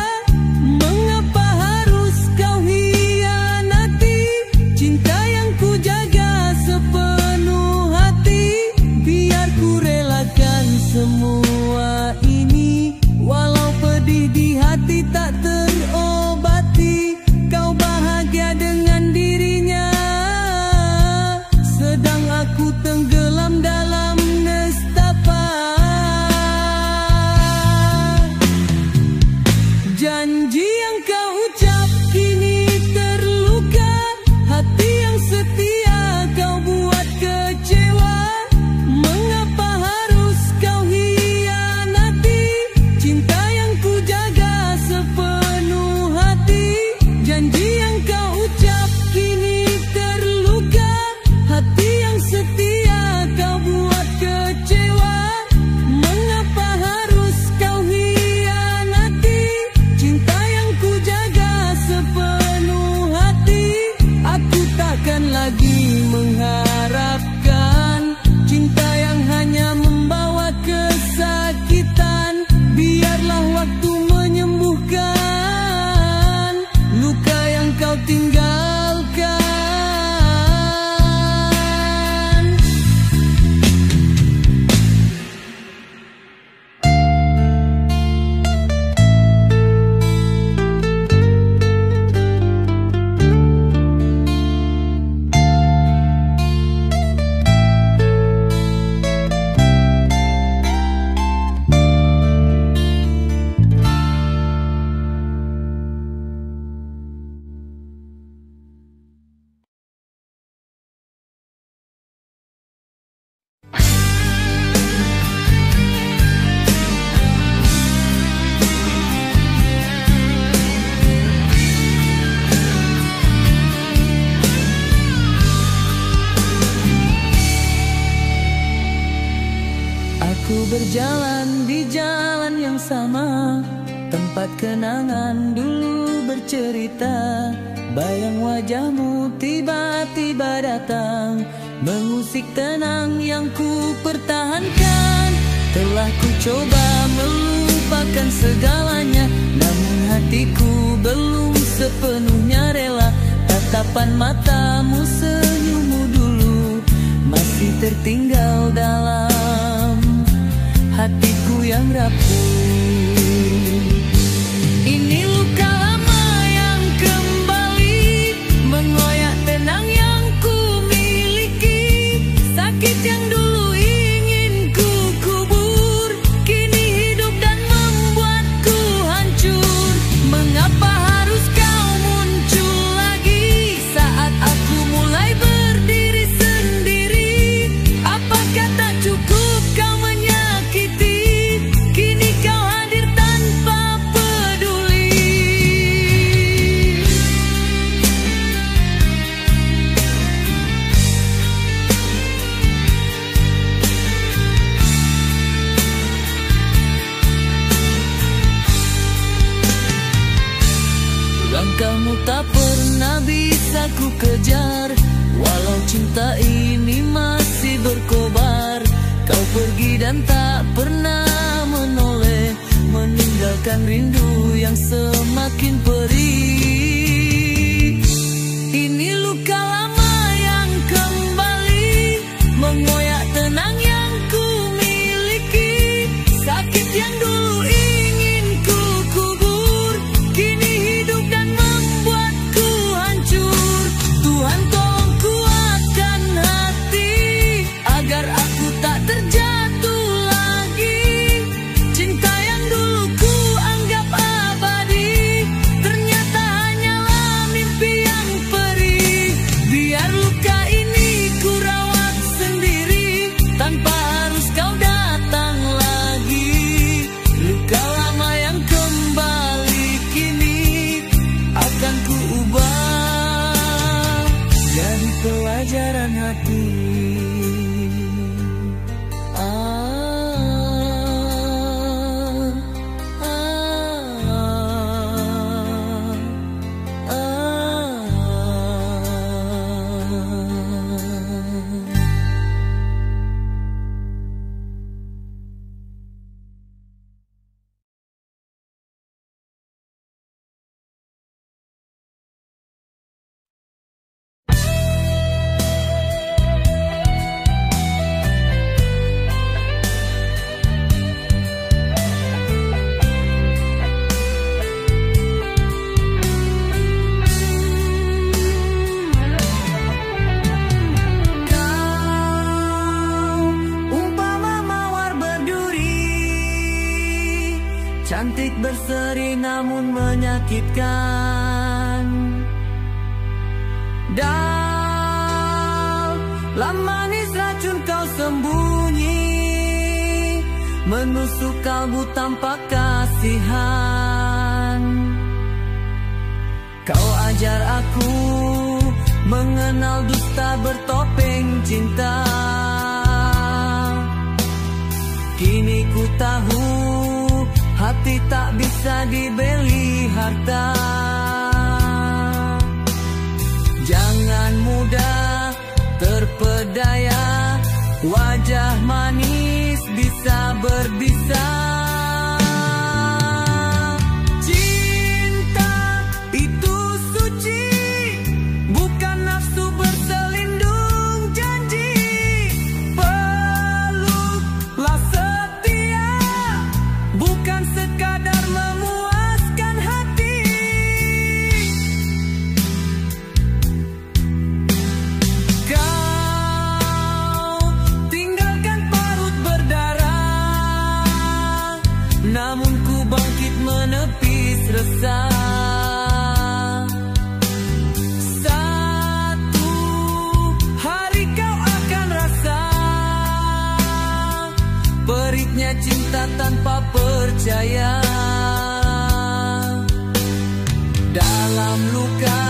Speaker 2: Mengapa harus kau hianati cinta yang ku jaga sepenuh hati? Biar ku relakan semua ini, walau pedih di hati tak terobati. Kau bahagia dengan dirinya, sedang aku tenggelam dalam nestapa. Janji yang kau ucap kini terluka, hati yang setia kau buat kecewa. Mengapa harus kau hianati cinta yang ku jaga sepenuh hati? Janji yang kau ucap kini terluka, hati yang setia kau buat kecewa. Mengapa harus kau hianati cinta yang ku jaga sepenuh hati? Aku takkan lagi mengharapkan cinta yang hanya membawa kesakitan. Biarlah waktu menyembuhkan luka yang kau tinggalkan. Aku berjalan di jalan yang sama, tempat kenangan dulu bercerita. Bayang wajahmu tiba-tiba datang, mengusik tenang yang ku pertahankan. Telah ku coba melupakan segalanya, namun hatiku belum sepenuhnya rela. Tatapan matamu, senyummu dulu masih tertinggal dalam hatiku yang rapuh. Ini luka lama yang kembali mengoyak tenang yang ku miliki. Sakit yang dulu ingin ku kubur, kini hidup dan membuatku hancur. Mengapa harus kau muncul lagi saat aku mulai berdiri sendiri? Apakah tak cukup kau menyakiti? Kini kau hadir tanpa peduli. Langkahmu tak pernah bisa ku kejar, walau cinta ini masih berkobar. Kau pergi dan tak pernah menoleh, meninggalkan rindu yang semakin perih. Ini luka lama yang kembali mengoyak tenang yang ku miliki. Sakit yang dulu ingin ku kubur, kini hidup dan membuatku hancur. Tuhan tolong kuatkan hati agar aku tak terjatuh lagi. Cinta yang dulu ku anggap abadi ternyata pelajaran hati. Cantik berseri namun menyakitkan. Dalam manis racun kau sembunyi, menusuk kalbu tanpa kasihan. Kau ajar aku mengenal dusta bertopeng cinta. Kini ku tahu hati tak bisa dibeli harta. Jangan mudah terpedaya, wajah manis bisa berbisa. Cinta itu suci, bukan nafsu berselindung janji. Peluklah setia, bukan sekadar memuaskan hati. Kau tinggalkan parut berdarah, namun ku bangkit menepis resah. Satu hari kau akan rasa perihnya cinta tanpa percaya. Dalam luka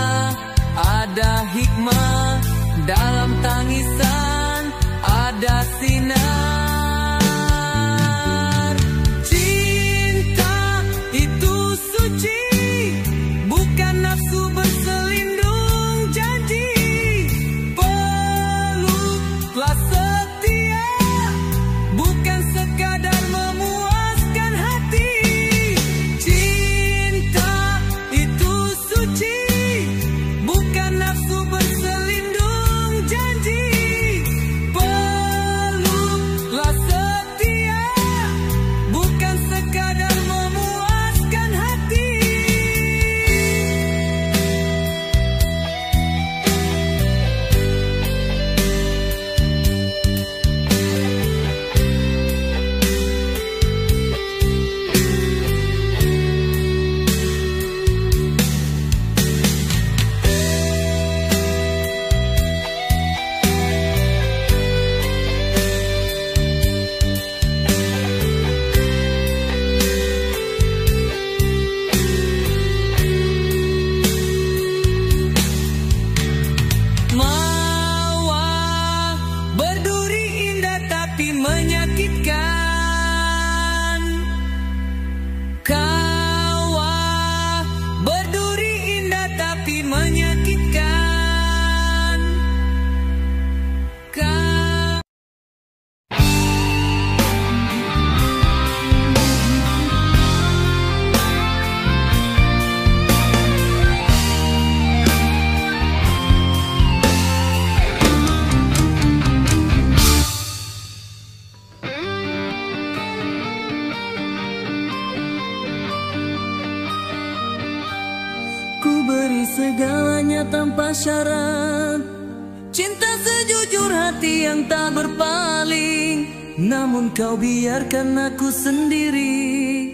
Speaker 2: ada hikmah, dalam tangisan ada sinar. Cinta itu suci, bukan nafsu berselindung janji. Peluklah setia, bukan sekadar memuaskan hati. Cinta itu suci, bukan nafsu berselindung janji. Peluklah setia, bukan sekadar memuaskan hati. Mawar berduri indah tapi menyakitkan. Kawah berduri indah tapi menyakitkan. Ku beri segalanya tanpa syarat, cinta sejujur hati yang tak berpaling. Namun kau biarkan aku sendiri,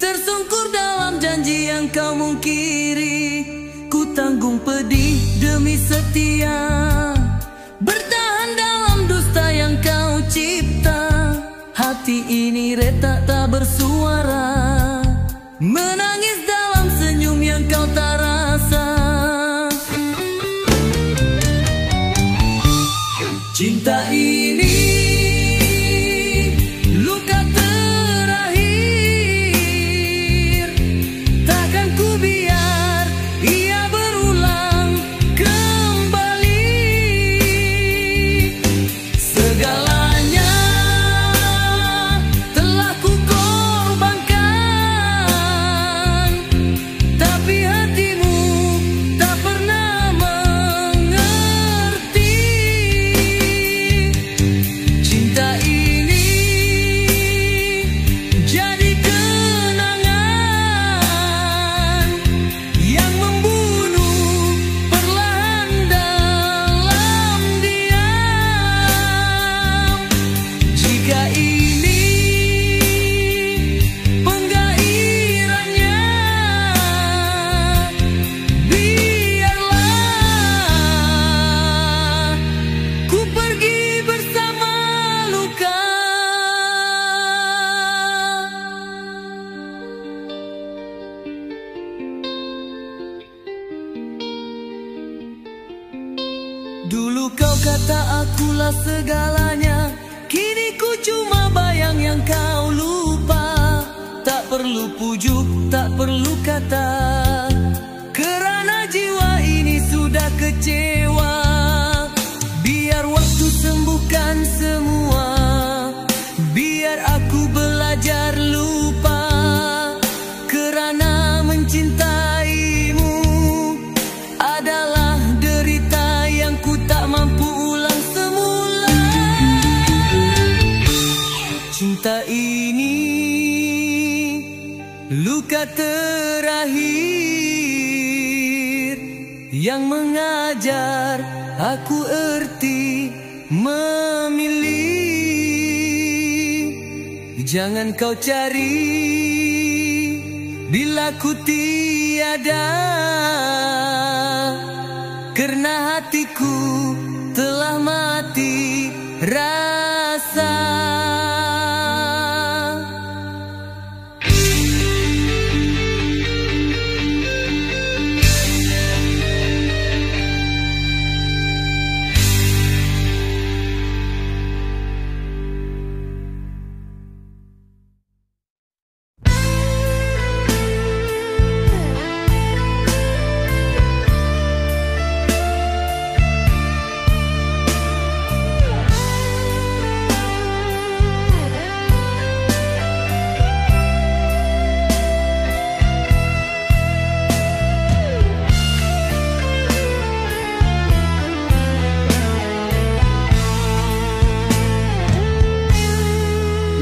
Speaker 2: tersungkur dalam janji yang kau mungkiri. Ku tanggung pedih demi setia, bertahan dalam dusta yang kau cipta. Hati ini retak tak bersuara, menangis dalam senyum yang kau tak rasa. Cinta ini luka terakhir, takkan ku biar ia berulang kembali. Segalanya telah ku korbankan, tapi hatimu tak pernah mengerti. Cinta ini jadi kenangan yang membunuh perlahan dalam diam. Jika ini pengairannya, biarlah ku pergi bersama luka. Dulu kau kata akulah segalanya, kini ku cuma bayang yang kau lupa. Tak perlu pujuk, tak perlu kata, kerana jiwa ini sudah kecewa. Biar waktu sembuhkan semua, biar aku belajar lupa. Kerana mencintaimu adalah derita yang ku tak mampu ulang semula. Cinta ini luka terakhir yang mengajar aku erti memilih. Jangan kau cari bila ku tiada, kerana hatiku telah mati rasa.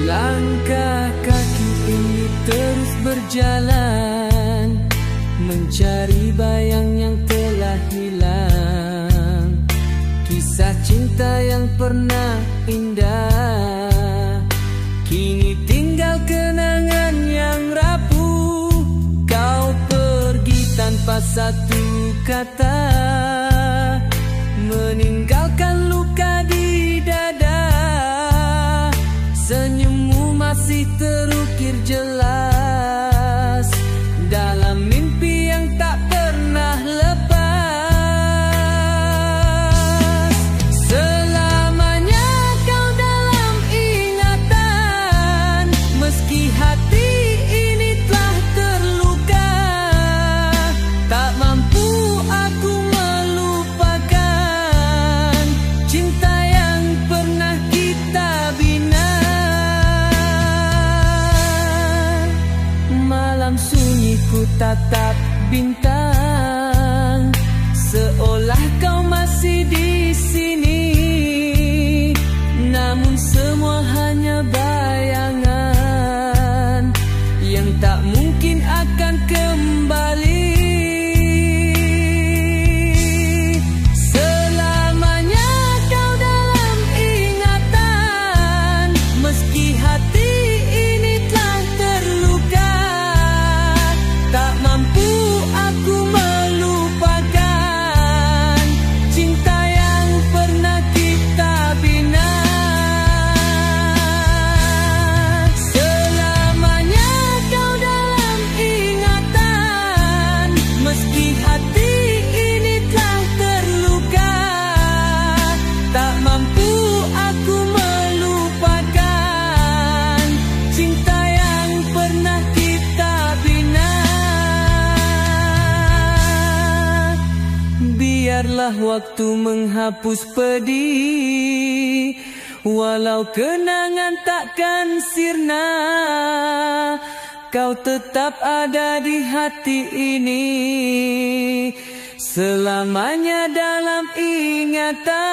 Speaker 2: Langkah kaki ini terus berjalan, mencari bayang yang telah hilang. Kisah cinta yang pernah indah, kini tinggal kenangan yang rapuh. Kau pergi tanpa satu kata, meninggalkan luka di dada. Senyummu masih terukir jelas dalam mimpi yang tak pernah lepas. Selamanya kau dalam ingatan, meski hati ini telah terluka. Tak mampu aku melupakan cinta yang pernah kita bina. biarlah waktu menghapus pedih. Walau kenangan takkan sirna, kau tetap ada di hati ini, selamanya dalam ingatan.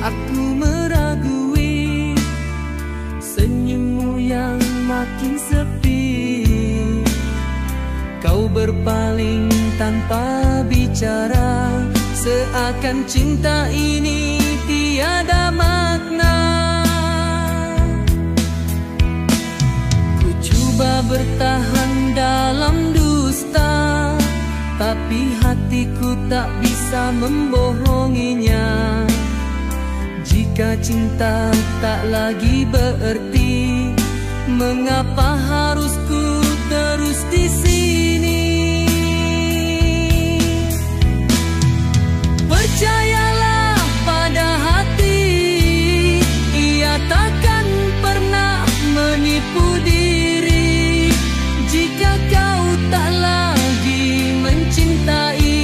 Speaker 2: Aku meragui senyummu yang makin sepi. Kau berpaling tanpa bicara, seakan cinta ini tiada makna. Ku coba bertahan dalam dusta, tapi hatiku tak bisa membohonginya. Jika cinta tak lagi berarti, mengapa harus ku terus di sini? Percayalah pada hati, ia takkan pernah menipu diri. Jika kau tak lagi mencintai,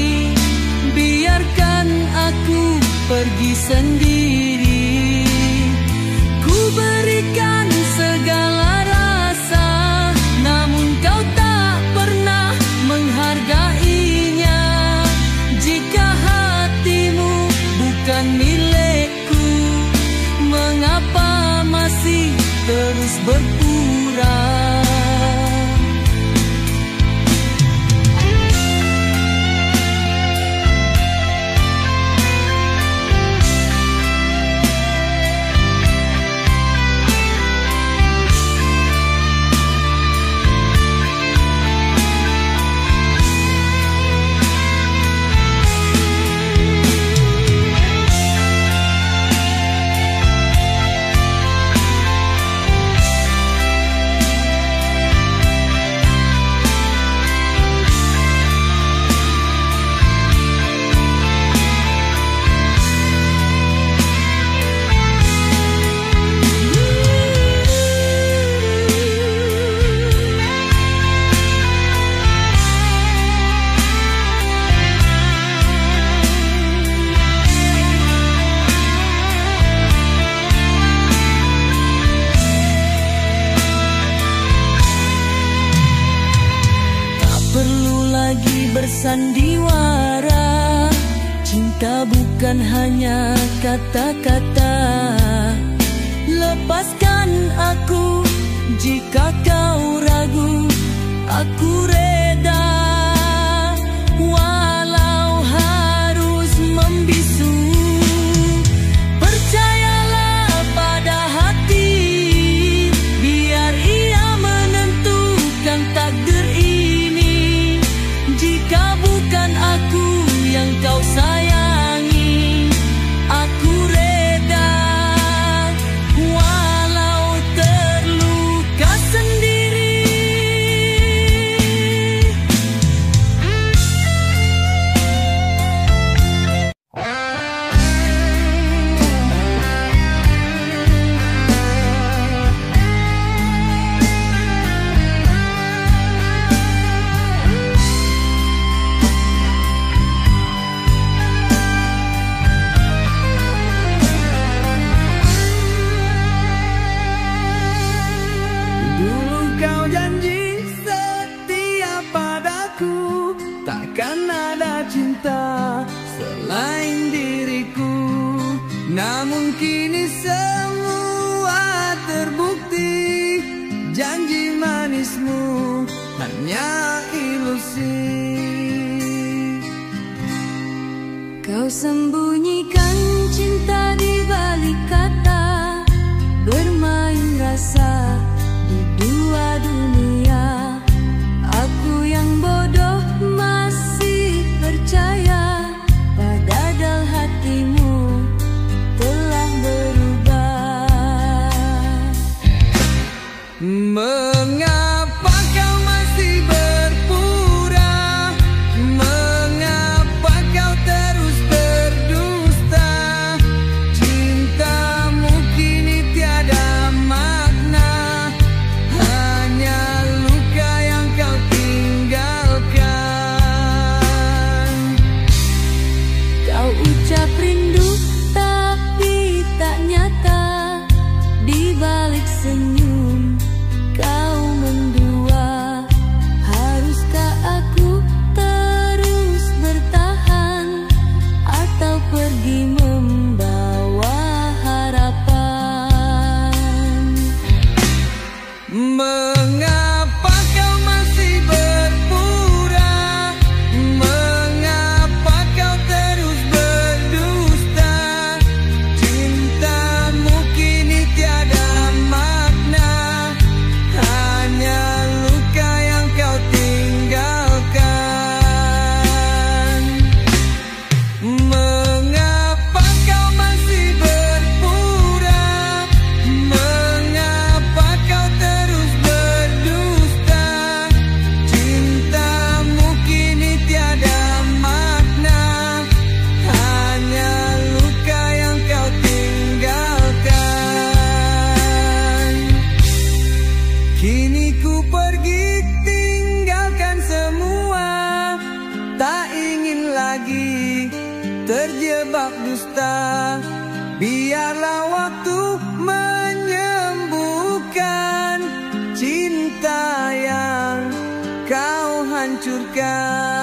Speaker 2: biarkan aku pergi sendiri. Berikan segala rasa, namun kau tak pernah menghargainya. Jika hatimu bukan milikku, mengapa masih terus berpura? Bersandiwara, cinta bukan hanya kata-kata. Lepaskan aku jika kau ragu, aku reda walau harus membisu. Percayalah pada hati, biar ia menentukan takdir ini. Jika bukan aku yang kau sayangi, aku reda walau terluka sendiri. Takkan ada cinta selain diriku, namun kini semua terbukti. Janji manismu hanya ilusi.
Speaker 5: Kau sembunyikan cinta di balik kata, bermain rasa di dua dunia. Aku yang bodoh masih
Speaker 2: lagi terjebak dusta. Biarlah waktu menyembuhkan cinta yang kau hancurkan.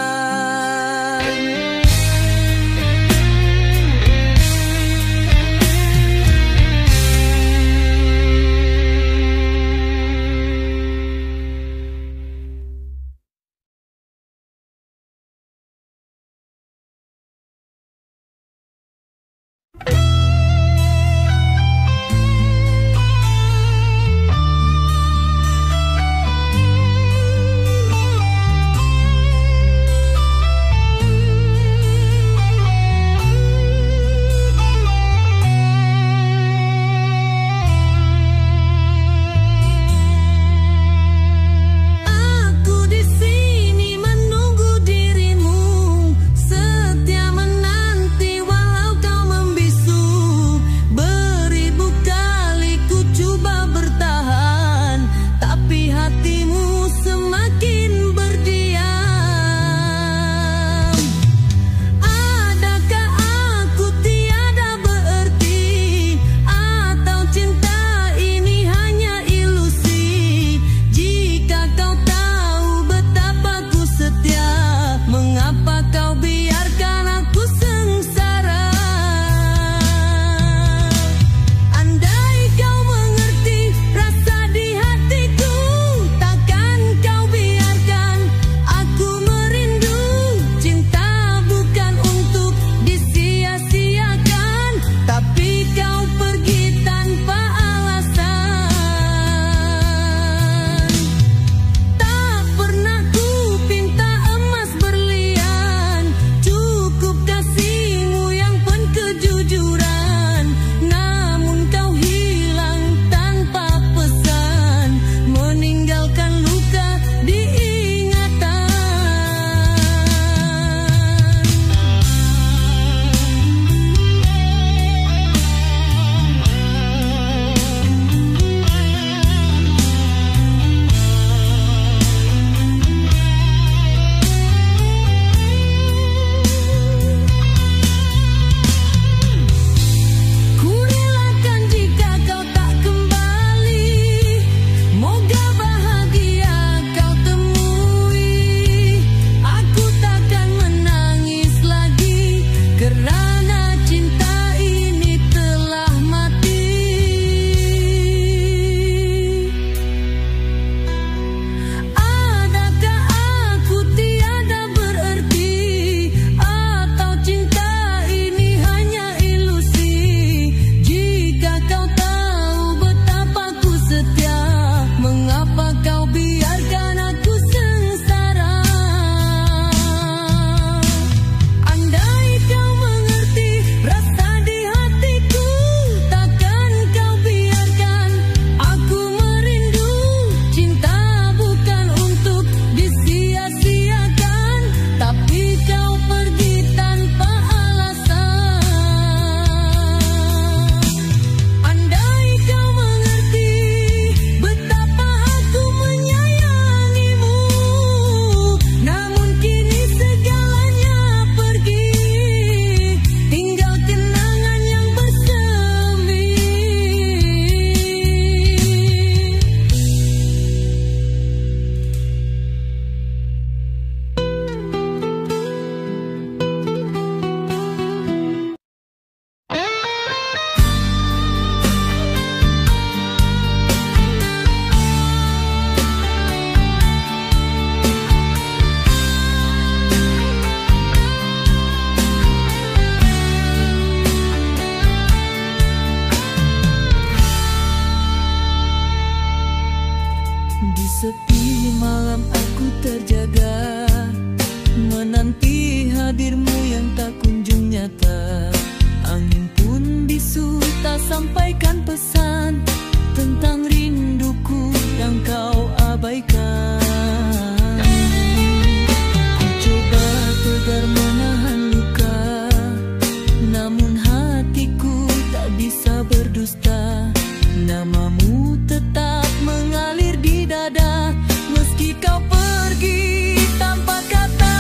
Speaker 2: Meski kau pergi tanpa kata,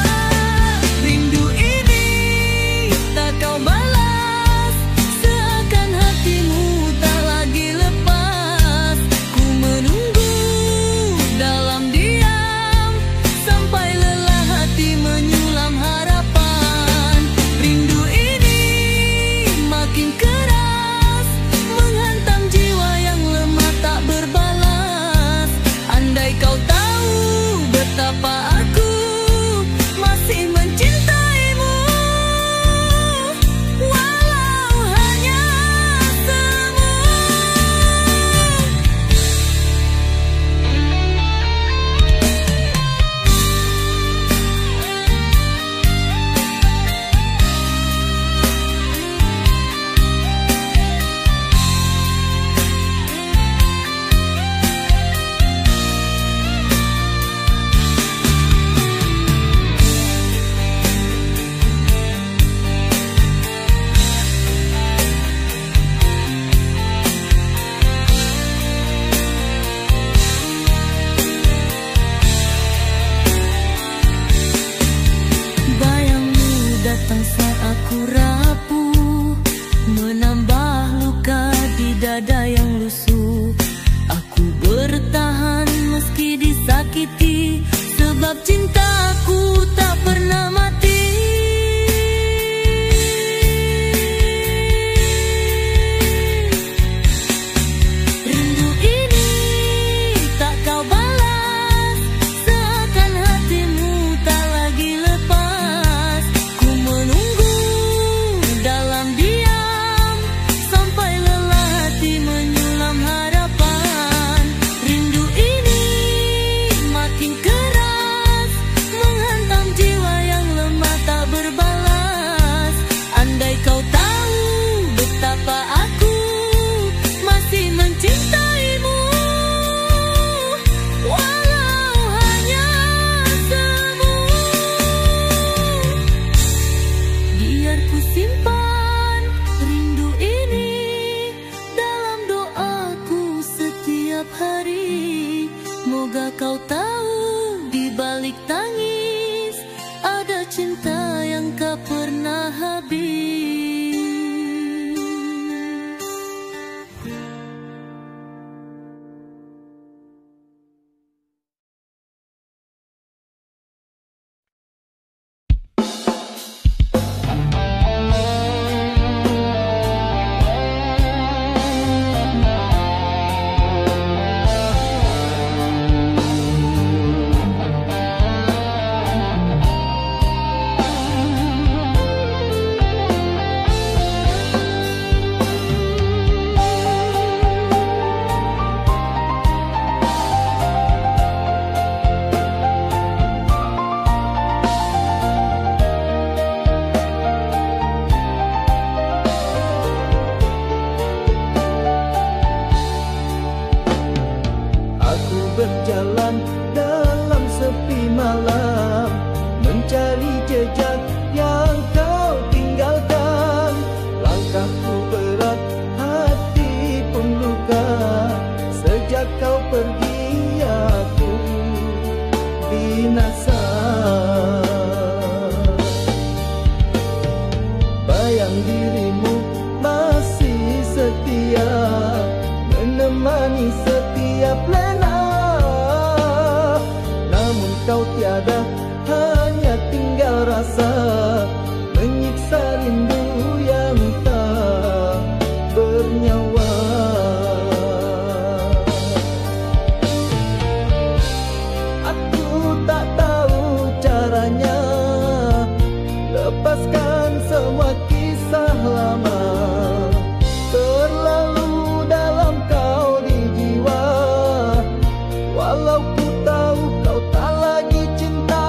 Speaker 2: rindu ini
Speaker 5: datang saat aku rapuh, menambah luka di dada yang lusuh. Aku bertahan meski disakiti, sebab cintaku tak pernah mati. Rindu ini tak kau balas, seakan hatimu tak lagi lepas. Ku menunggu dalam diam, sampai lelah hati menyulam harapan. Rindu ini makin keras, menghantam jiwa yang lemah tak berbalas. Andai kau tahu betapa aku masih mencintaimu, walau hanya semu. Biar ku simpan rindu ini dalam doaku setiap hari. Moga kau tahu di balik tangis ada cinta yang tak pernah habis.
Speaker 2: Aku berjalan dalam sepi malam, mencari jejak yang kau tinggalkan. Langkahku berat, hati pun luka. Sejak kau pergi aku binasa. Bayang dirimu masih setia, menemani setiap lena. Namun kau tiada, hanya tinggal rasa, menyiksa rindu yang tak bernyawa. Aku tak tahu caranya lepaskan semua kisah lama. Terlalu dalam kau di jiwa, walau ku tahu kau tak lagi cinta.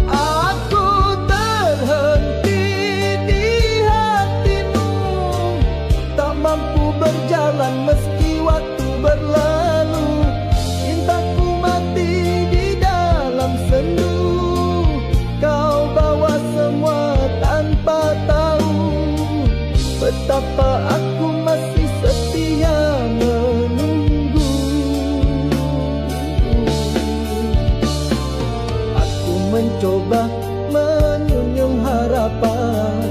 Speaker 2: Aku terhenti di hatimu, tak mampu berjalan meski waktu berlalu. Cintaku mati di dalam sendu, kau bawa semua tanpa tahu betapa aku masih setia menunggu. Aku mencoba menyunjung harapan,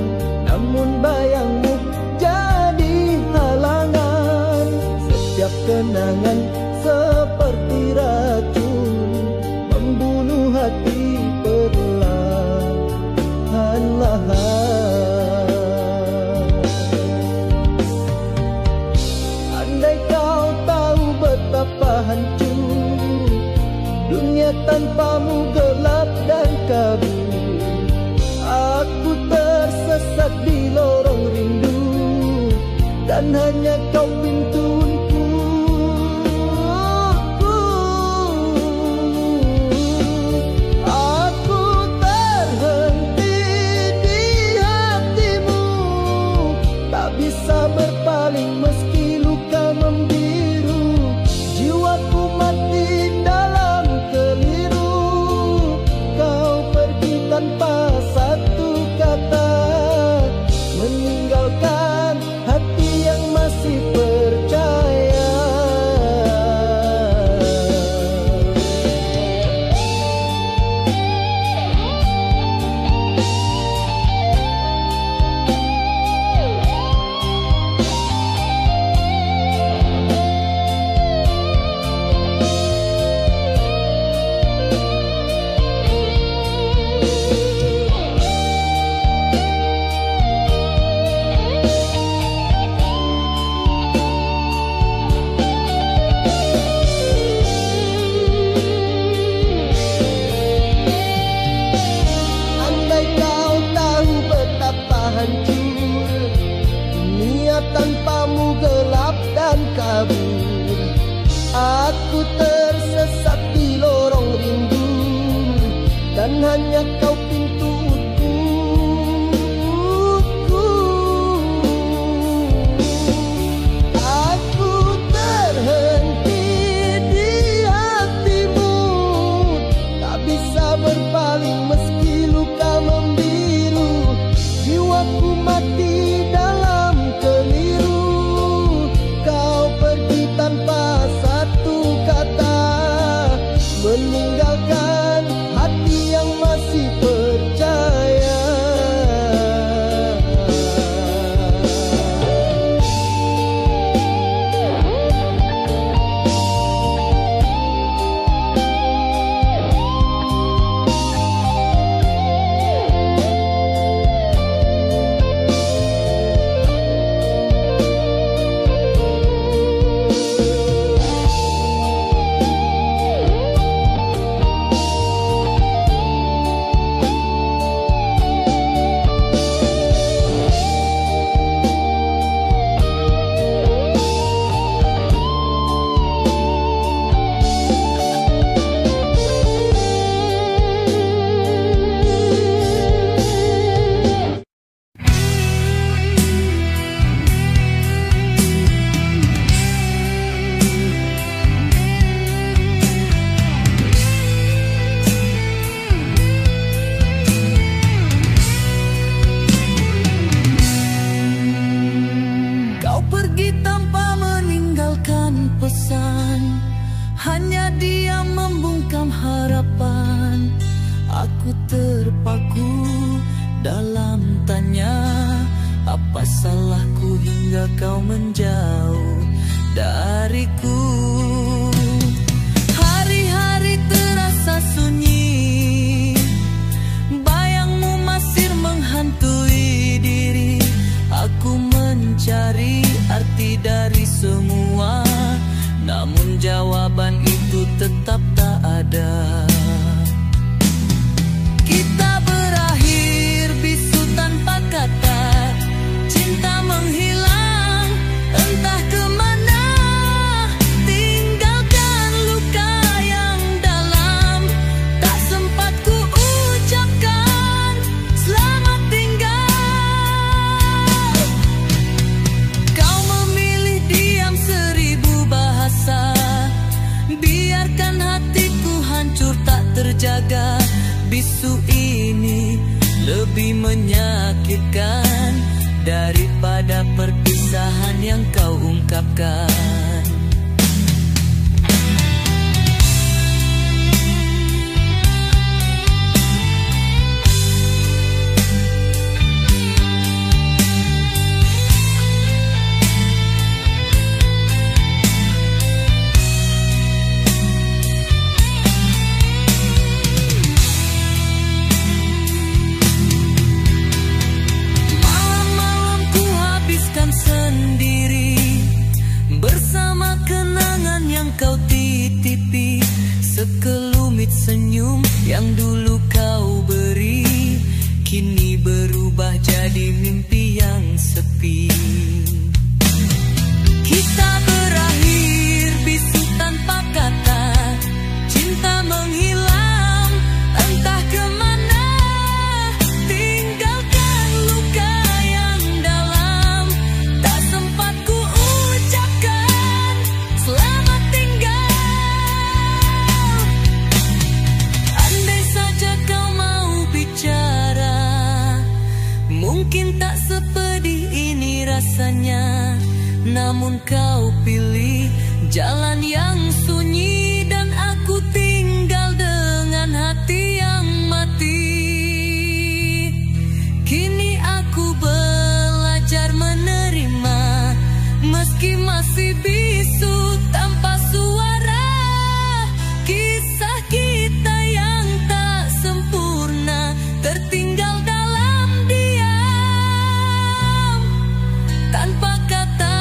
Speaker 2: namun bayangmu jadi halangan. Setiap kenangan seperti racun, membunuh hati perlahan-lahan. Andai kau tahu betapa hancur dunia tanpamu, gelap dan kabur. Aku tersesat di lorong rindu, dan hanya kau pintu untukku. Aku terhenti di hatimu, tak bisa berpaling meski luka membiru. Jiwaku mati dalam keliru, kau pergi tanpa satu kata, meninggalkan hati yang masih percaya. dan hanya kau pintu untukku. Aku terhenti di hatimu, tak bisa berpaling meski luka membiru. Jiwaku mati dalam keliru, kau pergi tanpa satu kata, meninggalkan hati yang masih percaya. Kau pergi tanpa meninggalkan pesan, hanya diam membungkam harapan. Aku terpaku dalam tanya, apa salahku hingga kau menjauh dariku. Hari-hari terasa sunyi, bayangmu masih menghantui diri. Aku mencari arti dari semua, namun jawaban itu tetap tak ada. Kita berakhir bisu tanpa kata, cinta menghilang entah kemana, tinggalkan luka yang dalam. Tak sempat ku ucapkan selamat tinggal. Kau memilih diam 1000 bahasa, biarkan hatiku hancur tak terjaga. Bisu ini lebih menyakitkan daripada perpisahan yang kau ungkapkan. Sendiri bersama kenangan yang kau titipi, sekelumit senyum yang dulu kau beri, kini berubah jadi mimpi yang sepi. Kita berakhir bisu tanpa kata, cinta menghilang entah kemana. Mungkin tak sepedih ini rasanya, namun kau pilih jalan yang sunyi, dan aku tinggal dengan hati yang mati. Kini aku belajar menerima, meski masih bisu tanpa suara. Kisah kita yang tak sempurna tertinggal dalam diam tanpa kata.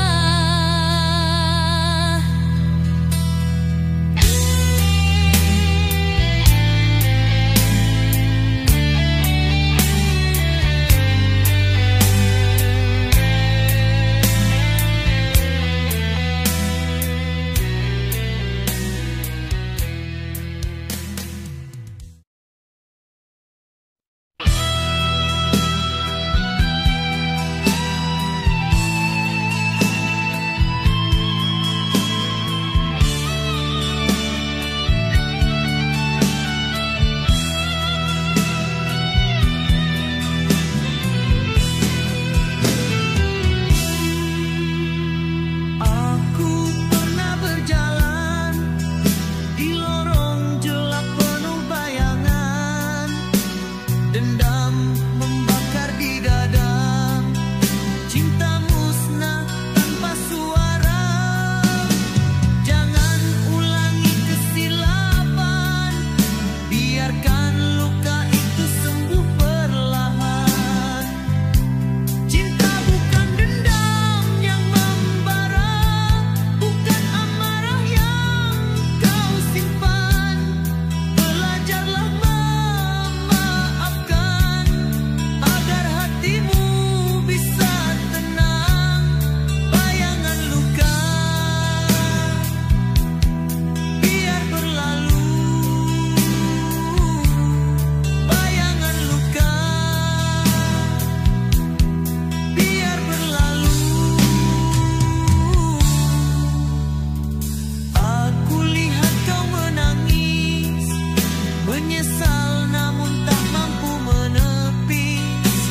Speaker 2: menyesal namun tak mampu menepis.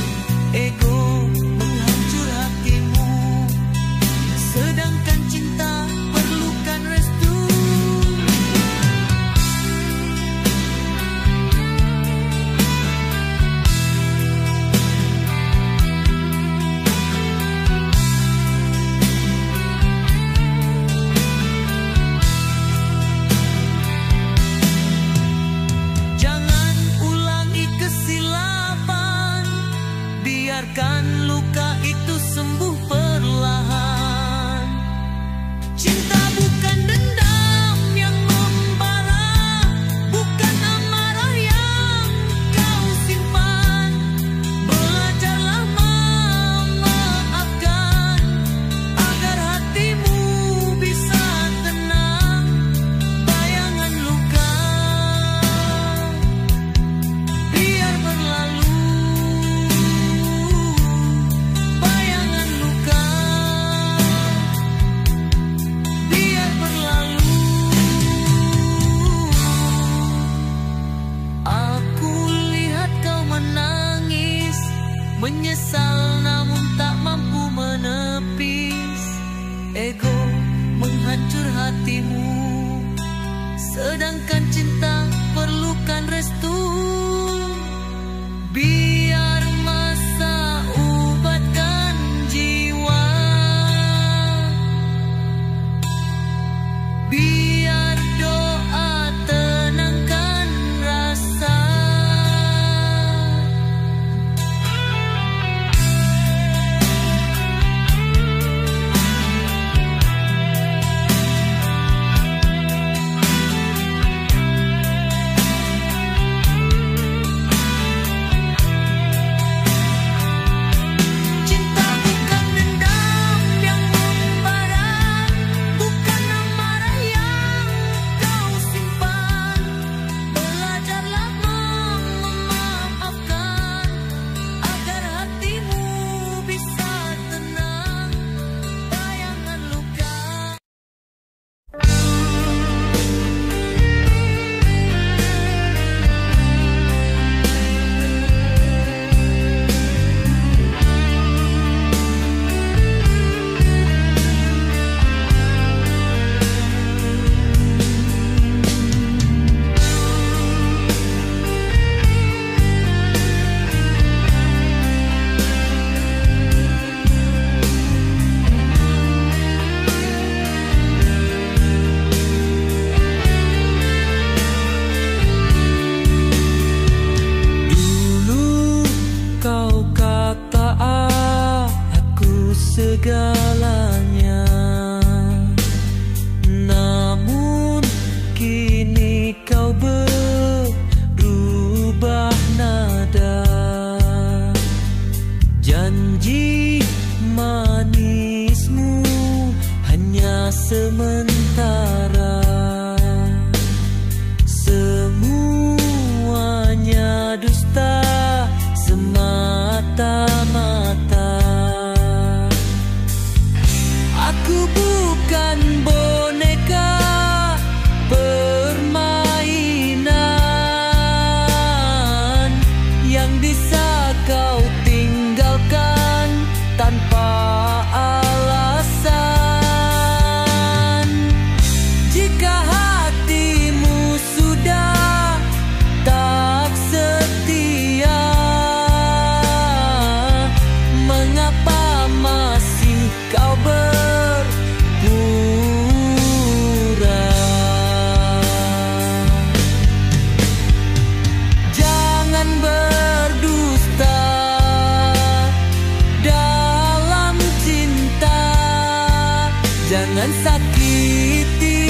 Speaker 2: Ego menghancur hatimu, sedangkan cinta perlukan restu. Jangan ulangi kesilapan, biarkan luka itu sembuh perlahan. Cinta bukan dendam yang membara, bukan amarah yang kau simpan. Belajarlah memaafkan, agar hatimu bisa tenang. Bayangan luka biar berlalu, bayangan luka biar berlalu. Aku lihat kau menangis, menyesal namun tak mampu menepis. Ego menghancur hatimu, sedangkan cinta perlukan restu. Biar masa ubatkan jiwa, biar doa tenangkan rasa. Cinta bukan dendam yang membara, bukan amarah yang kau simpan. Belajarlah memaafkan, agar hatimu bisa tenang. Bayangan luka. Dulu kau kata aku segalanya, namun kini kau berubah nada. Janji manismu hanya sementara, semuanya dusta semata-mata. Aku bukan boneka permainan yang bisa kau tinggalkan tanpa alasan. Jika hatimu sudah tak setia, mengapa masih kau berpura? Jangan berdusta dalam cinta, jangan sakiti